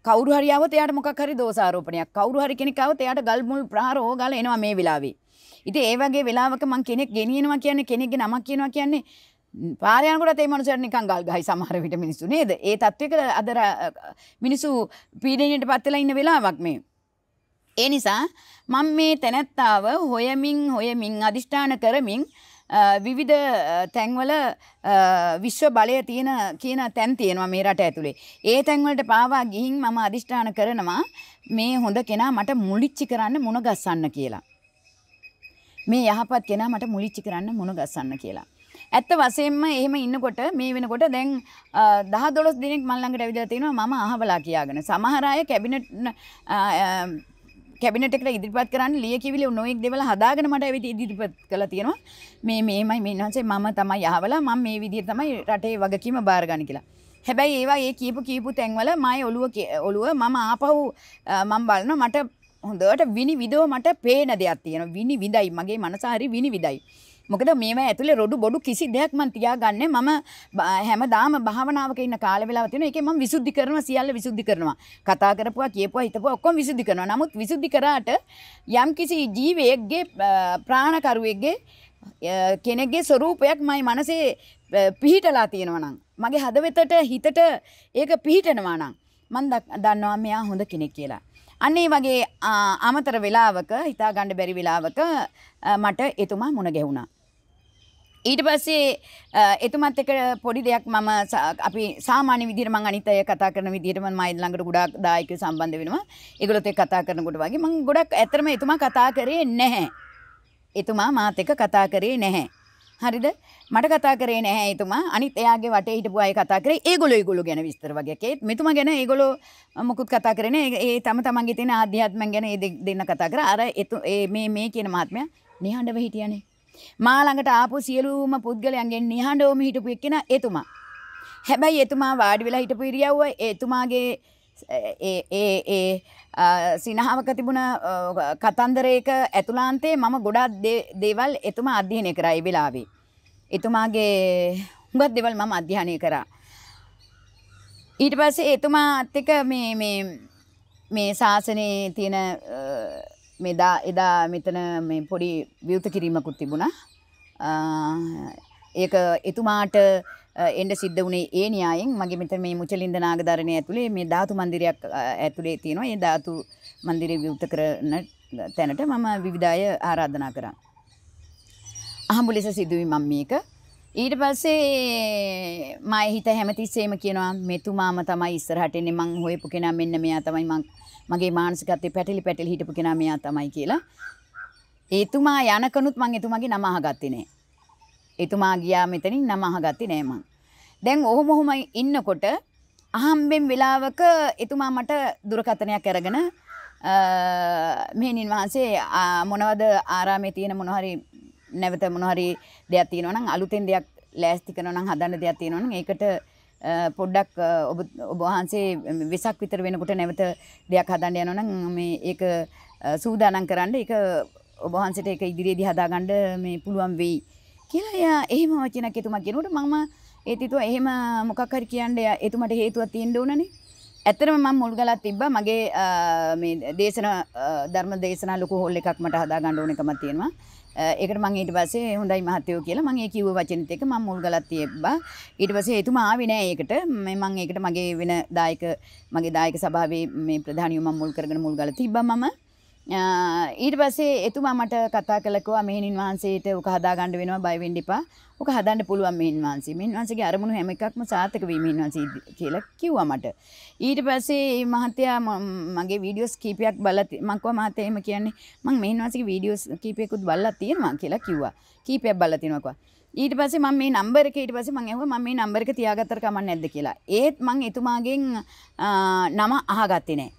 කවුරු හරි આવොත් එයාට මොකක් හරි දෝෂාරෝපණයක් කවුරු හරි කෙනෙක් આવොත් එයාට ගල් මුල් ප්‍රහාර ඕගාලා එනවා මේ වෙලාවේ. ඉතින් ඒ වගේ වෙලාවක මං කෙනෙක් ගෙනියනවා කියන්නේ කෙනෙක්ගේ නමක් කියනවා කියන්නේ පාර යනකොට ඒ මනුස්සයාට නිකන් ගල් ගහයි සමහර විට මිනිස්සු නේද? ඒ තත්වයක අද මිනිස්සු පීඩනයට පත් වෙලා ඉන්න වෙලාවක් මේ. ඒ නිසා මම මේ තැනැත්තාව හොයමින් අදිෂ්ඨාන කරමින් විවිධ තැන්වල විශ්ව බලය කියන තැන් තියෙනවා මේ රට ඇතුලේ. ඒ තැන්වලට පාවා ගිහින් මම අදිෂ්ඨාන කරනවා මේ හොඳ කෙනා මට මුලිච්චි කරන්න මුණ ගස්සන්න කියලා. මේ යහපත් කෙනා මට මුලිච්චි කරන්න මුණ ගස්සන්න කියලා. ඇත්ත වශයෙන්ම එහෙම ඉන්නකොට මේ වෙනකොට දැන් 10-12 දිනක් මල් ළඟට ඇවිදලා තිනවා මම අහවලා කියාගෙන. සමහර අය කැබිනට් එකට ඉදිරිපත් කරන්න ලියකියවිලි නොඑක් දේවල් හදාගෙන මට ඇවිත් ඉදිරිපත් කළා තියෙනවා. මේ මෙහෙමයි මෙන්නන්සේ මම තමයි අහවලා මම මේ විදිහට තමයි රටේ වගකීම බාර ගන්න කියලා. හැබැයි ඒවා ඒ කියපු තැන්වල මගේ ඔළුව මම ආපහු මම බලනවා මට හොඳට විනිවිදව මට පේන දෙයක් තියෙනවා. විනිවිදයි මගේ මනස හරි විනිවිදයි. මොකද මේවා ඇතුලේ රොඩු බොඩු කිසි දෙයක් මම තියාගන්නේ මම හැමදාම භාවනාවක ඉන්න කාල වේලාව තියෙනවා. ඒකේ මම විසුද්ධි කරනවා සියල්ල විසුද්ධි කරනවා. කතා කරපුවා කියපුවා හිතපුවා ඔක්කොම විසුද්ධි කරනවා. නමුත් විසුද්ධි කරාට යම්කිසි ජීවයෙක්ගේ ප්‍රාණකරුවෙක්ගේ කෙනෙක්ගේ ස්වરૂපයක් මයි මනසේ පිහිටලා තියෙනවා නම් මගේ හදවතට හිතට ඒක පිහිටනවා නම් මම දන්නවා මෙයා හොඳ කෙනෙක් කියලා. අන්න ඒ වගේ අමතර වෙලාවක හිතා ගන්න බැරි වෙලාවක මට එතුමා මුණ ගැහුණා. ඊට පස්සේ එතුමත් එක්ක පොඩි දෙයක් මම අපි සාමාන්‍ය විදිහට මම අනිත් අය කතා කරන විදිහට මම මයි ළඟට ගොඩාක් දායකයෝ සම්බන්ධ වෙනවා. ඒගොල්ලොත් එක්ක කතා කරනකොට වගේ මම ගොඩක් ඇත්තටම එතුමා කතා කරේ නැහැ. එතුමා මාත් එක්ක කතා කරේ නැහැ. හරිද? මට කතා කරේ නැහැ එතුමා. අනිත් එයාගේ වටේ හිටපු අය කතා කරේ ඒගොල්ලෝ ගැන විස්තර වගේ. ඒත් මෙතුමා ගැන ඒගොල්ලෝ මොකුත් කතා කරේ නැහැ. ඒ තමන්ගේ තියෙන ආධ්‍යාත්මයන් ගැන ඒ දෙන්න කතා කරා. අර මේ කියන මහත්මයා නිහඬව හිටියානේ. මා ළඟට ආපු සියලුම පුද්ගලයන්ගෙන් නිහඬවම හිටපු එක්කෙනා එතුමා. හැබැයි එතුමා වාඩි වෙලා හිටපු ඉරියව්ව එතුමාගේ සිනහවක තිබුණ කතන්දරයක ඇතුළාන්තේ මම ගොඩක් දේවල් එතුමා අධ්‍යයනය කරා ඒ වෙලාවේ. එතුමාගේ හුඟක් දේවල් මම අධ්‍යයනය කරා. ඊට පස්සේ එතුමාත් එක්ක මේ ශාසනයේ තියෙන එදා මෙතන මේ පොඩි විවෘත කිරීමකුත් තිබුණා. ඒක එතුමාට එන්න සිද්ධ වුණේ ඒ න්‍යායෙන් මගේ මෙතන මේ මුචලින්ද නාගදරණය ඇතුලේ මේ ධාතු මන්දිරයක් ඇතුලේ තියෙනවා. ඒ ධාතු මන්දිරය විවෘත කරන තැනට මම විවිධ අය ආරාධනා කරා. අහඹු ලෙස සිදුවි මම මේක. ඊට පස්සේ මම හිත හැමතිස්සෙම කියනවා මෙතුමාම තමයි ඉස්සරහට එන්නේ මං හොයපු කෙනා මෙන්න මෙයා තමයි මගේ මානසිකත්වයේ පැටලි හිටපු කෙනා මෙයා තමයි කියලා. එතුමා යනකනුත් මං එතුමාගේ නම අහගත්තේ නෑ. එතුමා ගියා මෙතනින් නම අහගත්තේ නෑ මං. දැන් ඔහොම ඉන්නකොට අහම්බෙන් වෙලාවක එතුමා මට දුරකථනයක් අරගෙන මෙහෙණින් වහන්සේ මොනවද ආරාමේ තියෙන මොන හරි නැවත මොන හරි දෙයක් තියෙනවා නම් අලුතෙන් දෙයක් ලෑස්ති කරනවා නම් හදන්න දෙයක් තියෙනවා නම් ඒකට පොඩ්ඩක් ඔබ වහන්සේ වෙසක් විතර වෙනකොට නැවත දෙයක් හදන්න යනවා නම් මේ ඒක සූදානම් කරන්න ඒක ඔබ වහන්සේට ඒක ඉදිරියේදී හදාගන්න මේ පුළුවන් වෙයි කියලා එයා එහෙම වචනක් එතුමා කියනකොට මම ඒතිතුව එහෙම මොකක් හරි කියන්නේ එතුමට හේතුවක් තියෙන්න ඕනනේ. ඇත්තටම මම මුල් ගලක් තිබ්බා මගේ මේ ධර්ම දේශනා ලොකු හෝල් එකක් මට හදාගන්න ඕන එකමක් තියෙනවා. ඒකට මම ඊට පස්සේ හොඳයි මහත්තයෝ කියලා මම ඒ කිව්ව වචනෙත් එක්ක මම මුල් ගලක් තියබ්බා. ඊට පස්සේ එතුමා ආවේ නෑ ඒකට. මම ඒකට මගේ වෙන මගේ දායක සභාවේ මේ ප්‍රධානියව මම මුල් කරගෙන මුල් ගල තිබ්බා මම. ඊට පස්සේ එතුමා මට කතා කළා මෙහෙණින් වහන්සේට උක හදා ගන්න වෙනවා බය වෙන්න එපා. උක හදන්න පුළුවන් මෙහෙණින් වහන්සේ. මෙහෙණින් වහන්සේගේ අරමුණු හැම එකක්ම සාර්ථක වෙයි මෙහෙණින් වහන්සේ කියලා කිව්වා මට. ඊට පස්සේ මේ මහත්තයා මගේ වීඩියෝස් කීපයක් බලලා මම කිව්වා මහත්තයා එහෙම කියන්නේ මම මෙහෙණින් වහන්සේගේ වීඩියෝස් කීපයකුත් බලලා තියෙනවා කියලා කිව්වා. කීපයක් බලලා තියෙනවා කිව්වා. ඊට පස්සේ මම මේ නම්බර් එක ඊට පස්සේ මම ඇහුවා මම මේ නම්බර් එක තියාගත්තට කමක් නැද්ද කියලා. ඒත් මම එතුමාගෙන් නම අහගත්තේ නැහැ.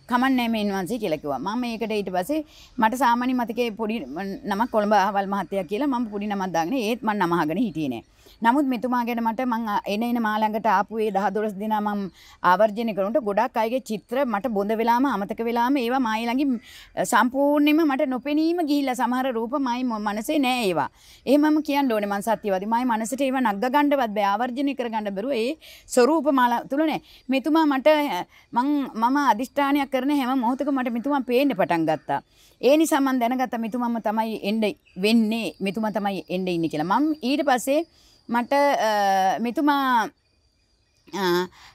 කමන්නේ මේ ඉන්වන්සි කියලා කිව්වා. මම ඒකට ඊට පස්සේ මට සාමාන්‍ය මතකයේ පොඩි නමක් කොළඹ අහවල් මහත්තයා කියලා මම පොඩි නමක් දාගෙන ඒත් මම නම අහගෙන හිටියේ නෑ. නමුත් මෙතුමාගෙන් මට මං එන මා ළඟට ආපු ඒ 10 12 දිනා මම ආවර්ජනය කරනකොට ගොඩක් අයගේ චිත්‍ර මට බොඳ වෙලාම අමතක වෙලාම ඒවා මායි ළඟින් සම්පූර්ණයෙන්ම මට නොපෙනීම ගිහිල්ලා සමහර රූප මායි මනසේ නෑ ඒවා. එහෙමම කියන්න ඕනේ මං සත්‍යවාදී. මායි මනසට ඒවා නග්ග ගන්නවත් බෑ ආවර්ජනය කරගන්න බැරුව ඒ ස්වරූප මාල තුල නෑ. මෙතුමා මට මම අදිෂ්ඨානයක් කරන හැම මොහොතකම මට මෙතුමා පේන්න පටන් ගත්තා. ඒ නිසා මම දැනගත්තා මෙතුමම තමයි එන්න වෙන්නේ මෙතුමා තමයි එන්න ඉන්නේ කියලා. මම ඊට පස්සේ මට මෙතුමා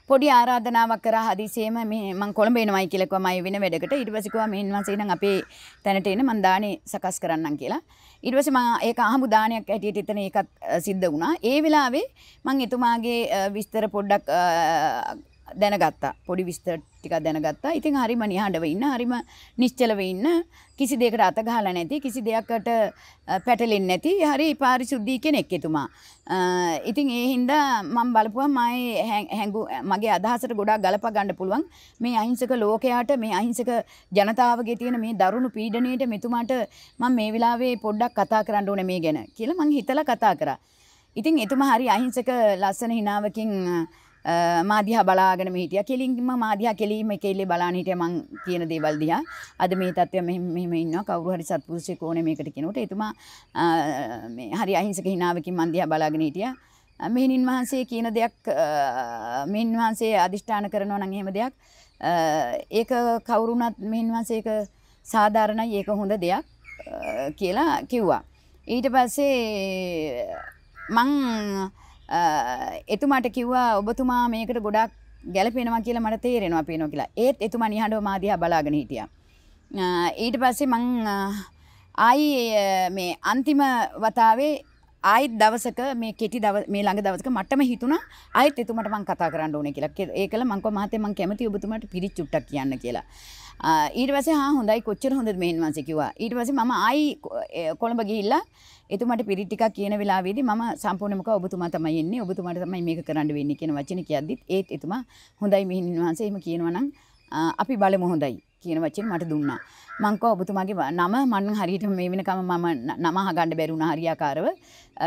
පොඩි ආරාධනාවක් කරා හදිසියෙම මම කොළඹ එනවයි කියලා කිව්වා මම වෙන වැඩකට. ඊට පස්සේ කිව්වා මෙහෙන් වහන්සේ නම් අපේ තැනට එන්න මම දානේ සකස් කරන්නම් කියලා. ඊට පස්සේ මම ඒක අහමු දානයක් ඇටියට එතන ඒකත් සිද්ධ වුණා. ඒ වෙලාවේ මම එතුමාගේ විස්තර පොඩ්ඩක් දැනගත්තා. පොඩි විස්තර ටිකක් දැනගත්තා. ඉතින් හරිම නිහඬව ඉන්න, හරිම නිශ්චලව ඉන්න, කිසි දෙයකට අත ගහලා නැති, කිසි දෙයකට පැටලෙන්නේ නැති, හරි පාරිශුද්ධී කෙනෙක් එතුමා. ඉතින් ඒ හින්දා මම බලපුවා මගේ අදහසට ගොඩාක් ගලප ගන්න පුළුවන්. මේ අහිංසක ලෝකයට, මේ අහිංසක ජනතාවගේ තියෙන මේ දරුණු පීඩණයට මෙතුමාට මම මේ වෙලාවේ පොඩ්ඩක් කතා කරන්න ඕනේ මේ ගැන කියලා මං හිතලා කතා කරා. ඉතින් එතුමා හරි අහිංසක ලස්සන හිනාවකින් මාදිහා බලාගෙන හිටියා. කෙලින්ම මාදිහා කෙලීම කෙල්ලේ බලාන හිටියා මං කියන දේවල් දිහා. අද මේ තත්ත්වය මෙහෙම ඉන්නවා. කවුරු හරි සත්පුරුෂයෙක් ඕනේ මේකට කියනකොට එතුමා මේ හරි අහිංසක හිනාවකින් මං දිහා බලාගෙන හිටියා. මෙහෙණින් වහන්සේ කියන දෙයක් මෙහෙණින් වහන්සේ අදිෂ්ඨාන කරනවා නම් එහෙම දෙයක් ඒක කවුරුණත් මෙහෙණින් වහන්සේ ඒක සාධාරණයි ඒක හොඳ දෙයක් කියලා කිව්වා. ඊට පස්සේ මං එතුමාට කිව්වා ඔබතුමා මේකට ගොඩක් ගැළපෙනවා කියලා මට තේරෙනවා පේනවා කියලා. ඒත් එතුමා නිහඬව මා දිහා බලාගෙන හිටියා. ඊට පස්සේ මං ආයි මේ අන්තිම වතාවේ ආයිත් දවසක මේ කෙටි මේ ළඟ දවසක මටම හිතුණා ආයිත් එතුමාට මං කතා කරන්න ඕනේ කියලා. ඒකල මං කිව්වා මහත්තයා මං කැමතියි ඔබතුමාට පිරිත් චුට්ටක් කියන්න කියලා. ඊට පස්සේ හොඳයි කොච්චර හොඳද මෙහෙන් වහන්සේ කිව්වා. ඊට පස්සේ මම ආයි කොළඹ ගිහිල්ලා එතුමාට පිරිත් ටිකක් කියන වෙලාවේදී මම සම්පූර්ණයෙන්ම කිව්වා ඔබතුමා තමයි එන්නේ ඔබතුමාට තමයි මේක කරන්න වෙන්නේ කියන වචනේ කියද්දිත් ඒත් එතුමා හොඳයි මෙහෙන් වහන්සේ එහෙම කියනවා නම් අපි බලමු හොඳයි කියන වචනේ මට දුන්නා. මං කිව්වා ඔබතුමාගේ නම මම හරියට මේ වෙනකම මම නම අහගන්න බැරි වුණා හරියාකාරව.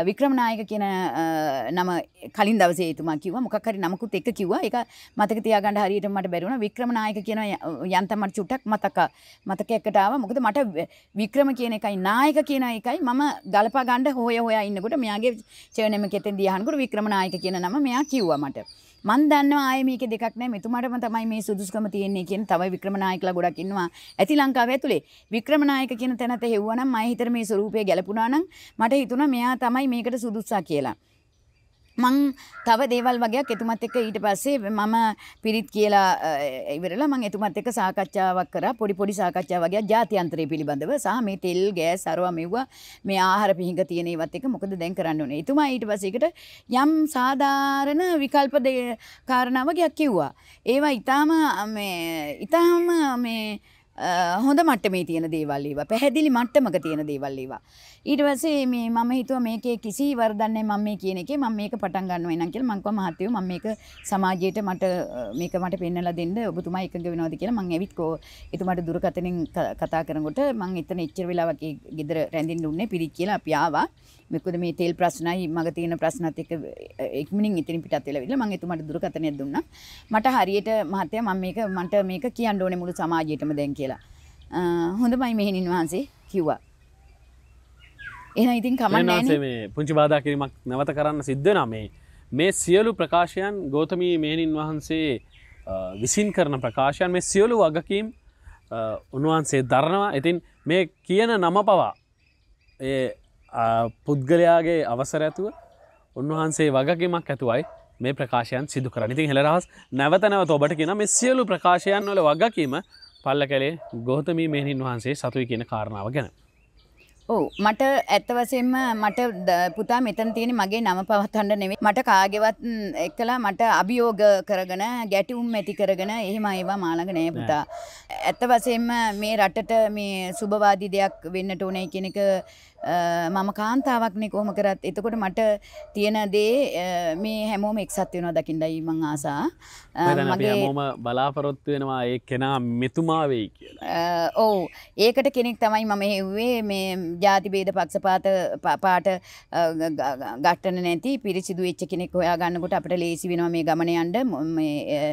වික්‍රමනායක කියන නම කලින් දවසේ එතුමා කිව්වා මොකක් හරි නමකුත් එක කිව්වා. ඒක මතක තියාගන්න හරියට මට බැරි වුණා. වික්‍රමනායක කියන යන්තම් මට චුට්ටක් මතකයකට ආවා. මොකද මට වික්‍රම කියන එකයි නායක කියන එකයි මම ගලපා ගන්න හොයා ඉන්නකොට මෙයාගේ චර්නෙම කෙතෙන්දී අහනකොට වික්‍රමනායක කියන නම මෙයා කිව්වා මට. මන් දන්නවා ආයේ මේකේ දෙකක් නැහැ මෙතුමාටම තමයි මේ සුදුසුකම තියෙන්නේ කියන තව වික්‍රමනායකලා ගොඩක් ඉන්නවා ඇති ලංකාවේ ඇතුලේ වික්‍රමනායක කියන තැනට හෙව්වනම් මම හිතර මේ ස්වරූපය ගැලපුණා නම් මට හිතුණා මෙයා තමයි මේකට සුදුස්සා කියලා මං තව දේවල් වගේක් එතුමත් එක්ක ඊට පස්සේ මම පිරිත් කියලා ඉවරලා මම එතුමත් එක්ක සාකච්ඡාවක් කරා පොඩි සාකච්ඡා වගේක් ජාත්‍යන්තරය පිළිබඳව සහ මේ තෙල් ගෑස් අරවා මෙව්වා මේ ආහාර පිහිඟ තියෙන ඒවත් එක්ක මොකද දැන් කරන්න ඕනේ එතුමා ඊට පස්සේ ඒකට යම් සාධාරණ විකල්ප කාරණා වගේක් කිව්වා ඒවා ඊටාම මේ හොඳ මට්ටමේ තියෙන දේවල් ඒවා. පැහැදිලි මට්ටමක තියෙන දේවල් ඒවා. ඊට පස්සේ මේ මම හිතුවා මේකේ කිසි වරදක් නැහැ මම මේ කියන එකේ මම මේක පටන් ගන්නවා එනම් කියලා මං කිව්වා මහත්තයෝ මම මේක සමාජයට මේක මට පෙන්නලා දෙන්න ඔබතුමා එකඟ වෙනවද කියලා මං ඇවිත් එතුමාට දුරකථනෙන් කතා කරනකොට මං එතන එච්චර වෙලාවක් ගෙදර රැඳින්න උන්නේ පිරිත් කියලා අපි ආවා. මොකද මේ තෙල් ප්‍රශ්නයි මග තියෙන ප්‍රශ්නත් එක්ක ඉක්මනින් ඉතින් පිටත් වෙලා විතර මං එතුමාට දුරකථනයක් දුන්නා. මට හරියට මහත්තයා මට මේක කියන්න ඕනේ මුළු සමාජයටම දැන් කියලා. හොඳමයි මෙහෙණින් වහන්සේ කිව්වා. එහෙනම් ඉතින් කමක් නැහැ මේ පුංචි බාධා කිරීමක් නැවත කරන්න සිද්ධ වෙනවා මේ සියලු ප්‍රකාශයන් ගෞතමී මෙහෙණින් වහන්සේ විසින් කරන ප්‍රකාශයන් මේ සියලු වගකීම් උන්වහන්සේ දරනවා. ඉතින් මේ කියන නම පවා ඒ පුද්ගලයාගේ අවසර ඇතුව උන්වහන්සේ වගකීමක් ඇතුවයි මේ ප්‍රකාශයන් සිදු කරන්නේ. ඉතින් හෙළරහස් නැවත නැවත ඔබට කියන මේ සියලු ප්‍රකාශයන් වල වගකීම පල්ලකැලේ ගෞතමී මෙහෙණින් වහන්සේ සතුයි කියන කාරණාව ගැන. ඔව් මට ඇත්ත වශයෙන්ම මට පුතා මෙතන තියෙන මගේ නම පවත්වන්න නෙවෙයි මට කාගේවත් එක්කලා මට අභියෝග කරගෙන ගැටුම් ඇති කරගෙන එහෙම ඒවා මාළඟ නෑ පුතා. ඇත්ත වශයෙන්ම මේ රටට මේ සුබවාදී දෙයක් වෙන්නට ඕනේ කියන එක මම කාන්තාවක්නේ කොහොම කරත් එතකොට මට තියෙන දේ මේ හැමෝම එක්සත් වෙනවා දකින්නයි මං ආසා. මගේ හැමෝම බලාපොරොත්තු වෙනවා ඒ කෙනා මෙතුමා වෙයි කියලා. ඔව් ඒකට කෙනෙක් තමයි මම හෙව්වේ මේ ජාති භේද පක්ෂපාත පාට ගැටෙන්න නැති පිරිසිදු වෙච්ච කෙනෙක් හොයා ගන්නකොට අපිට ලේසි වෙනවා මේ ගමන යන්න මේ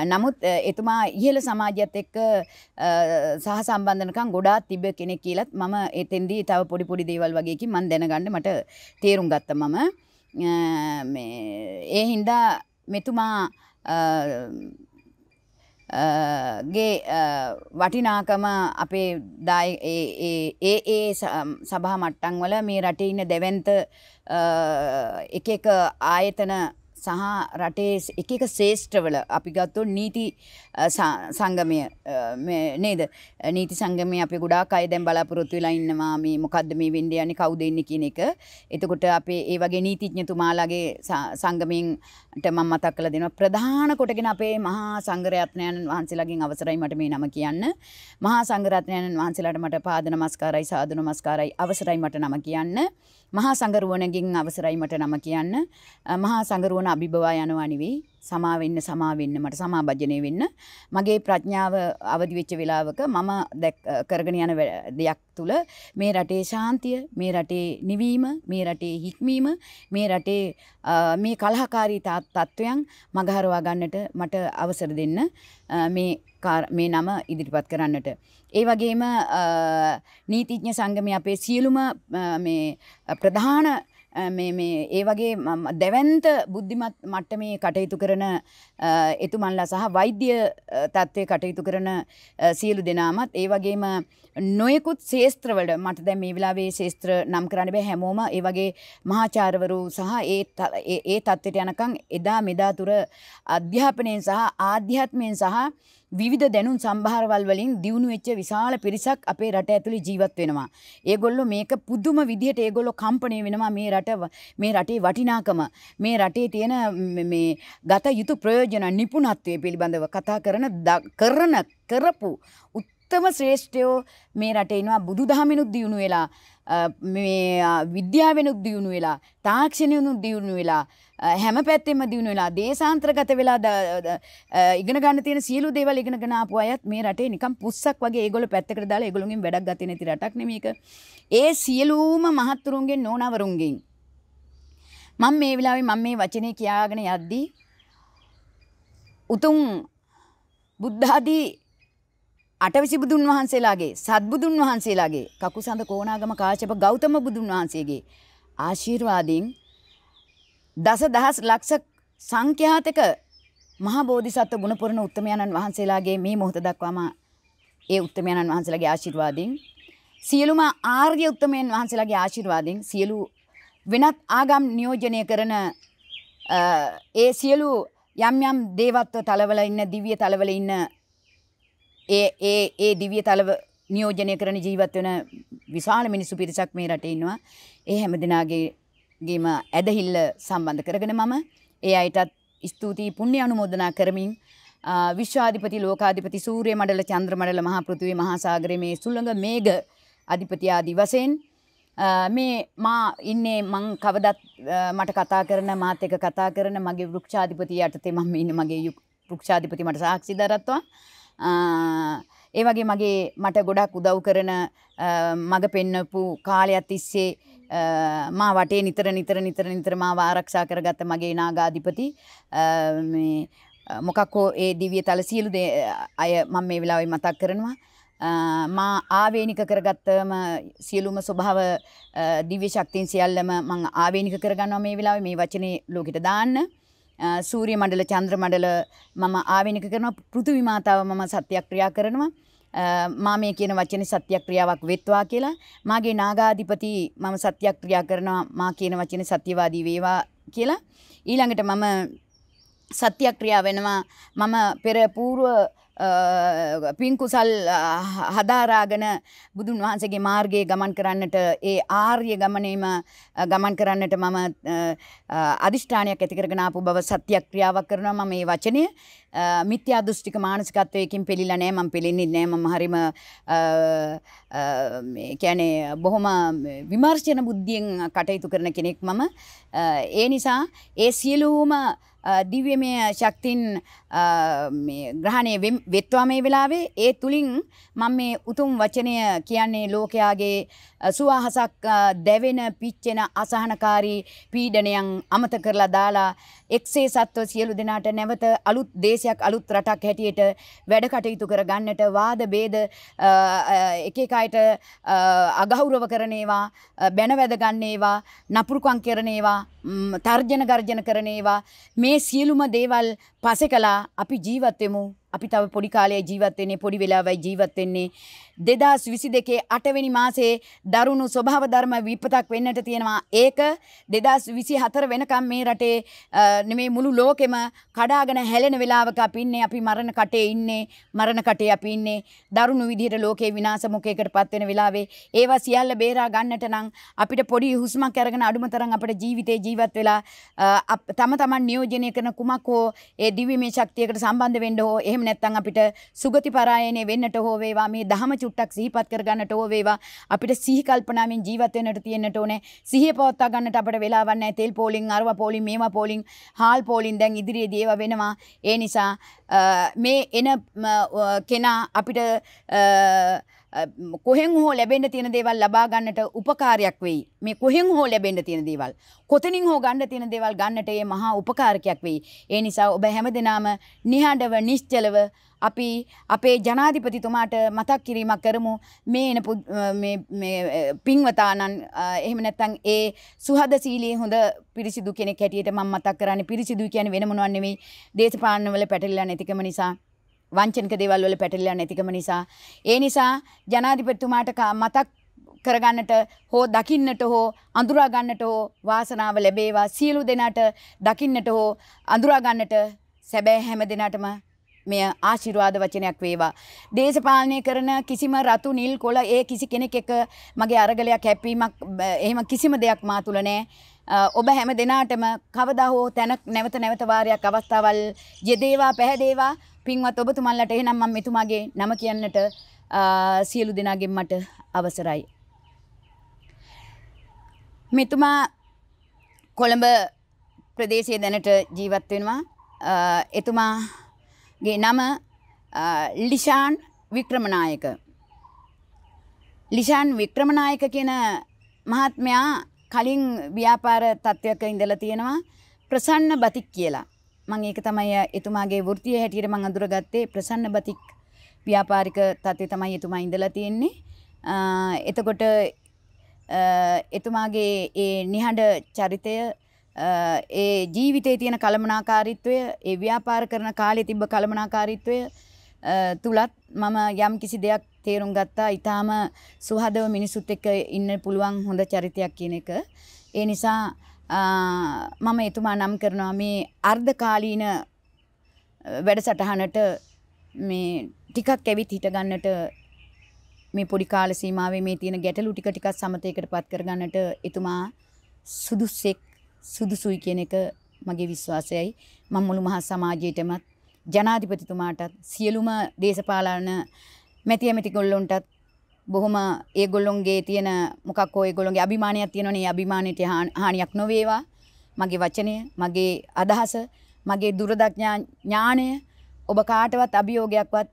නමුත් එතුමා ඉහළ සමාජයත් එක්ක සහ සම්බන්ධනකම් ගොඩාක් තිබ්බ කෙනෙක් කියලත් මම එතෙන්දී තව පොඩි දේවල් වගේකින් මම දැනගන්න මට තේරුම් ගත්තා මම මේ ඒ හින්දා මෙතුමා ගේ වටිනාකම අපේ ඒ සභා මට්ටම් වල මේ රටේ ඉන්න දෙවන්ත එක ආයතන සහ රටේ එක ශේෂ්ත්‍රවල අපි ගත්තොත් නීති සංගමය නේද නීති සංගමය අපි ගොඩාක් අය දැන් බලාපොරොත්තු වෙලා ඉන්නවා මේ මොකද්ද මේ වෙන්නේ යන්නේ කවුද ඉන්නේ කියන එක. එතකොට අපේ ඒ වගේ නීතිඥතුමාලාගේ සංගමයෙන්ට මම මතක් කරලා දෙනවා ප්‍රධාන කොටගෙන අපේ මහා සංඝරත්නයන් වහන්සේලාගෙන් අවසරයි මට මේ නම කියන්න. මහා සංඝරත්නයන් වහන්සේලාට මට පාද නමස්කාරයි සාදු නමස්කාරයි අවසරයි මට නම කියන්න. මහා සංඝරුවනගෙන් අවසරයි මට නම කියන්න. මහා සංඝරුවන අභිබවා යනවා නෙවෙයි සමා වෙන්න මට සමාභජනය වෙන්න මගේ ප්‍රඥාව අවදි වෙච්ච වෙලාවක මම කරගෙන යන දෙයක් තුල මේ රටේ ශාන්තිය මේ රටේ නිවීම මේ රටේ හික්මීම මේ රටේ මේ කලහකාරී තත්ත්වයන් මගහරවා ගන්නට මට අවසර දෙන්න මේ නම ඉදිරිපත් කරන්නට. ඒ වගේම නීතිඥ සංගමයේ අපේ සියලුම මේ ප්‍රධාන ඒ වගේ දෙවන්ත බුද්ධිමත් මට්ටමේ කටයුතු කරන එතුමන්ලා සහ වෛද්‍ය තත්ත්වයේ කටයුතු කරන සියලු දෙනාමත් ඒ වගේම නොයෙකුත් ශේස්ත්‍රවල මට දැන් මේ වෙලාවේ ශේස්ත්‍ර නම් කරන්න බෑ හැමෝම ඒ වගේ මහාචාර්යවරු සහ ඒ තත්ත්වයට යනකම් එදා මෙදා තුර අධ්‍යාපනයෙන් සහ ආධ්‍යාත්මයෙන් සහ විවිධ දැනුම් සම්භාරවල් වලින් දියුණු වෙච්ච විශාල පිරිසක් අපේ රට ඇතුලේ ජීවත් වෙනවා. ඒගොල්ලෝ මේක පුදුම විදිහට ඒගොල්ලෝ කම්පණය වෙනවා මේ රටේ වටිනාකම මේ රටේ තියෙන මේ ගත යුතු ප්‍රයෝජන නිපුණත්වයේ පිළිබඳව කතා කරපු උත්තම ශ්‍රේෂ්ඨයෝ මේ රටේ ඉනවා. බුදුදහමිනුත් දියුණු වෙලා මේ විද්‍යාවෙනුත් දියුණු වෙලා තාක්ෂණයනුත් දියුණු වෙලා හැම පැත්තෙම දියුණු වෙලා දේශාන්තරගත වෙලා ඉගෙන ගන්න තියෙන සියලු දේවල් ඉගෙනගෙන ආපු අයත් මේ රටේ නිකන් පුස්සක් වගේ ඒගොල්ලෝ පැත්තකට දාලා ඒගොල්ලෝගෙන් වැඩක් ගත්තේ නැති රටක් නෙමේක. ඒ සියලුම මහත්තුරුන්ගෙන් නෝනවරුන්ගෙන් මම මේ වෙලාවේ මම මේ වචනේ කියාගෙන යද්දී උතුම් බුද්ධ ආදී අටවිසි බුදුන් වහන්සේලාගේ සත්බුදුන් වහන්සේලාගේ කකුසඳ කොණාගම කාශ්‍යප ගෞතම බුදුන් වහන්සේගේ ආශිර්වාදයෙන් දසදහස් ලක්ෂ සංඛ්‍යාතක මහා බෝධිසත්ව ගුණ පුරන උත්තමයන්න් වහන්සේලාගේ මේ මොහොත දක්වාම ඒ උත්තමයන්න් වහන්සේලාගේ ආශිර්වාදයෙන් සියලුම ආර්ය උත්තමයන් වහන්සේලාගේ ආශිර්වාදයෙන් සියලු වෙනත් ආගම් නියෝජනය කරන ඒ සියලු යම් දේවත්ව තලවල ඉන්න දිව්‍ය තලවල ඉන්න ඒ දිව්‍ය තලව නියෝජනය කරන ජීවත් වෙන විශාල මිනිසු පිරිසක් මේ රටේ ඉන්නවා. ඒ හැම දිනාගේම ඇදහිල්ල සම්බන්ධ කරගෙන මම ඒ අයටත් ස්තුතියි පුණ්‍ය අනුමෝදනා කරමින් විශ්වාධිපති ලෝකාධිපති සූර්ය මණ්ඩල චන්ද්‍ර මණ්ඩල මහා පෘථිවි මහා සාගරයේ මේ සුළඟ මේඝ අධිපති ආදී වශයෙන් මේ මා ඉන්නේ මං කවදත් මට කතා කරන මාත් එක්ක කතා කරන මගේ වෘක්ෂාධිපති යටතේ මම ඉන්නේ මගේ වෘක්ෂාධිපති මට සාක්ෂි දරත්වා ඒ වගේ මට ගොඩක් උදව් කරන මග පෙන්නපු කාලයක් තිස්සේ මා වටේ නිතර මාව ආරක්ෂා කරගත්ත මගේ නාගාධිපති මේ මොකක් හෝ ඒ දිව්‍ය තල සියලු අය මම මේ වෙලාවේ මතක් කරනවා මා ආවේනික කරගත්තම සියලුම ස්වභාව දිව්‍ය ශක්තියන් සියල්ලම මම ආවේනික කරගන්නවා මේ වෙලාවේ මේ වචනේ ලෝකෙට දාන්න සූර්ය මණ්ඩල චන්ද්‍ර මණ්ඩල මම ආවේනික කරනවා පෘථිවි මාතාව මම සත්‍යක්‍රියා කරනවා මා මේ කියන වචනේ සත්‍යක්‍රියාවක් වෙත්වා කියලා මාගේ නාගාධිපති මම සත්‍යක්‍රියා කරනවා මා කියන වචනේ සත්‍යවාදී වේවා කියලා ඊළඟට මම සත්‍යක්‍රියා වෙනවා මම පෙර పూర్ව පින් කුසල් හදාරාගෙන බුදුන් වහන්සේගේ මාර්ගයේ ගමන් කරන්නට ඒ ආර්ය ගමනේම ගමන් කරන්නට මම අදිෂ්ඨානයක් ඇති කරගෙන ආපු බව සත්‍යක්‍රියාවක් කරනවා මම මේ වචනය මිත්‍යා දෘෂ්ටික මානසිකත්වයකින් පෙළිලා නැහැ මම පෙළෙන්නේ නැහැ මම හරිම මේ කියන්නේ බොහොම විමර්ශන බුද්ධියෙන් කටයුතු කරන කෙනෙක් මම ඒ නිසා ඒ සියලුම දිව්‍යමය ශක්තින් මේ ග්‍රහණය වෙත්වා මේ වෙලාවේ ඒ තුලින් මම මේ උතුම් වචනය කියන්නේ ලෝකයාගේ සුවහසක් දැවෙන පිච්චෙන අසහනකාරී පීඩනයන් අමතක කරලා දාලා එක්සේ සත්ව සියලු දෙනාට නැවත අලුත් දේශයක් අලුත් රටක් හැටියට වැඩ කටයුතු කර ගන්නට වාද ભેද එක එක අයට අගෞරව කරන ඒවා බැන වැද ගන්න ඒවා නපුරුකම් කරන ඒවා තර්ජන ගර්ජන කරන ඒවා මේ සියලුම දේවල් පසෙකලා අපි ජීවත් වෙමු අපි තව පොඩි කාලයයි ජීවත් වෙන්නේ පොඩි වෙලාවයි ජීවත් වෙන්නේ 2022 8 වෙනි මාසේ දරුණු ස්වභාව ධර්ම විපතක් වෙන්නට තියෙනවා ඒක 2024 වෙනකම් මේ රටේ නෙමේ මුළු ලෝකෙම කඩාගෙන හැලෙන වෙලාවක අපි ඉන්නේ අපි මරණ කටේ අපි ඉන්නේ දරුණු විදිහට ලෝකේ විනාශ මුඛයකටපත් වෙන වෙලාවේ ඒවා සියල්ල බේරා ගන්නට නම් අපිට පොඩි හුස්මක් අරගෙන අඩුම තරම් අපේ ජීවිතේ ජීවත් වෙලා තම තමන් නියෝජනය කරන කුමක් හෝ ඒ දිව්‍යමය ශක්තියකට සම්බන්ධ වෙන්න හෝ එහෙම නැත්නම් අපිට සුගති පරායනේ වෙන්නට හෝ වේවා මේ දහම චුට්ටක් සිහිපත් කර ගන්නට හෝ වේවා අපිට සිහි කල්පනාවෙන් ජීවත් වෙන්නට තියෙන්නට ඕනේ සිහිය පවත්වා ගන්නට අපිට වෙලාවක් නැහැ තෙල් පෝලිං අරවා පෝලිං මේවා පෝලිං හාල් පෝලිං දැන් ඉදිරියේදී ඒවා වෙනවා ඒ නිසා මේ එන කෙනා අපිට කොහෙන් හෝ ලැබෙන්න තියෙන දේවල් ලබා ගන්නට උපකාරයක් වෙයි මේ කොහෙන් හෝ ලැබෙන්න තියෙන දේවල් කොතනින් හෝ ගන්න තියෙන දේවල් ගන්නට ඒ මහා උපකාරකයක් වෙයි ඒ නිසා ඔබ හැමදෙනාම නිහඬව නිශ්චලව අපි අපේ ජනාධිපතිතුමාට මතක් කිරීමක් කරමු මේ එන මේ පින්වතානන් එහෙම නැත්නම් ඒ සුහදශීලී හොඳ පිරිසිදු කෙනෙක් හැටියට මම මතක් කරන්නේ පිරිසිදු කියන්නේ වෙන මොනවක් නෙවෙයි දේශපාලන වල පැටලලා නැතිකම නිසා වංචනික දේවල් වල පැටලලා නැතිකම නිසා ඒ නිසා ජනාධිපතිතුමාට මතක් කරගන්නට හෝ දකින්නට හෝ අඳුරා ගන්නට හෝ වාසනාව ලැබේවා සියලු දෙනාට දකින්නට හෝ අඳුරා ගන්නට සැබෑ හැම දෙනාටම මෙය ආශිර්වාද වචනයක් වේවා දේශපාලනය කරන කිසිම රතු නිල් කොළ ඒ කිසි කෙනෙක් එක මගේ අරගලයක් හැප්පීමක් එහෙම කිසිම දෙයක් මා තුල නැහැ ඔබ හැම දෙනාටම කවදා හෝ තැනක් නැවත වාරයක් අවස්ථාවල් යෙදේවා පැහැදේවා පින්වත් ඔබතුමන්ලට එහෙනම් මම මෙතුමාගේ නම කියන්නට සියලු දෙනාගෙන් මට අවසරයි මෙතුමා කොළඹ ප්‍රදේශයේ දැනට ජීවත් වෙනවා එතුමාගේ නම ලිෂාන් වික්‍රමනායක කියන මහත්මයා කලින් ව්‍යාපාර තත්ත්වයක ඉඳලා තියෙනවා ප්‍රසන්න බතික් කියලා මම ඒක තමයි එතුමාගේ වෘත්තිය හැටියට මම අඳුරගත්තේ ප්‍රසන්න බතික් ව්‍යාපාරික තත්ත්වය තමයි එතුමා ඉඳලා තියෙන්නේ එතකොට එතුමාගේ ඒ නිහඬ චරිතය ඒ ජීවිතයේ තියෙන කළමනාකාරීත්වය ඒ ව්‍යාපාර කරන කාලේ තිබ්බ කළමනාකාරීත්වය තුලත් මම යම් කිසි දෙයක් තේරුම් ගත්තා ඊටාම සුහදව මිනිසුත් එක්ක ඉන්න පුළුවන් හොඳ චරිතයක් කියන එක ඒ නිසා මම එතුමා නම් කරනවා මේ අර්ධකාලීන වැඩසටහනට මේ ටිකක් ඇවිත් හිට ගන්නට මේ පොඩි කාල සීමාවේ මේ තියෙන ගැටලු ටිකක් සමතේකටපත් කරගන්නට එතුමා සුදුසුයි කියන එක මගේ විශ්වාසයයි මම මුළු මහත් සමාජයටම ජනාධිපතිතුමාටත් සියලුම දේශපාලන මැති ඇමතිගොල්ලොන්ටත් බොහොම ඒගොල්ලොන්ගේ තියෙන මොකක් හෝ ඒගොල්ලොන්ගේ අභිමානයක් තියෙනවනේ. ඒ අභිමානයට හානියක් නොවේවා. මගේ වචනය, මගේ අදහස, මගේ ඥාණය ඔබ කාටවත් අභියෝගයක්වත්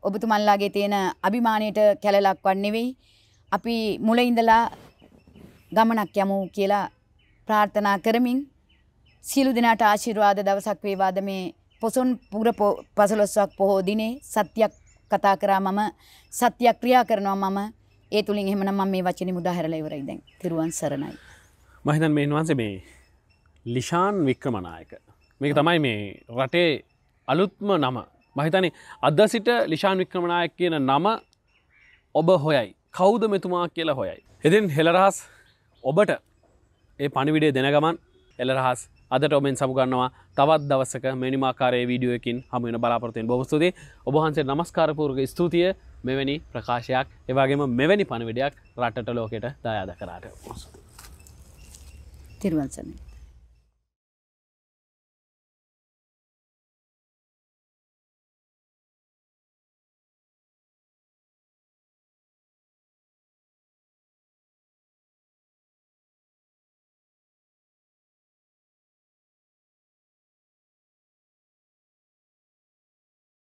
ඔබතුමන්ලාගේ තියෙන අභිමානයට කැළලක්වත් නෙවෙයි. අපි මුල ඉඳලා ගමනක් යමු කියලා ප්‍රාර්ථනා කරමින් සියලු දෙනාට ආශිර්වාද දවසක් වේවාද මේ පොසොන් පුර 15ක් පොහෝ දිනේ සත්‍යයක් කතා කරා මම සත්‍යයක් ක්‍රියා කරනවා මම ඒ තුලින් එහෙමනම් මම මේ වචනේ මුදා හැරලා ඉවරයි දැන්. තිරුවන් සරණයි. මම හිතන්නේ මේ නිවන්සේ මේ ලිෂාන් වික්‍රමනායක මේක තමයි මේ රටේ අලුත්ම නම. මම හිතන්නේ අද සිට ලිෂාන් වික්‍රමනායක කියන නම ඔබ හොයයි. කවුද මෙතුමා කියලා හොයයි. ඉතින් හෙළරහස් ඔබට ඒ පණිවිඩය දෙන ගමන් හෙළරහස් අදට ඔබෙන් සමු ගන්නවා තවත් දවසක මෙනිමාකාරයේ වීඩියෝ එකකින් හමු වෙන බලාපොරොත්තු වෙන බොහොම ස්තුතියි. ඔබ වහන්සේට নমස්කාර පූර්වක ස්තුතිය මෙවැනි ප්‍රකාශයක් ඒ වගේම මෙවැනි පණිවිඩයක් රටට ලෝකෙට දායාද කරාට. තිරුවන් සරණයි.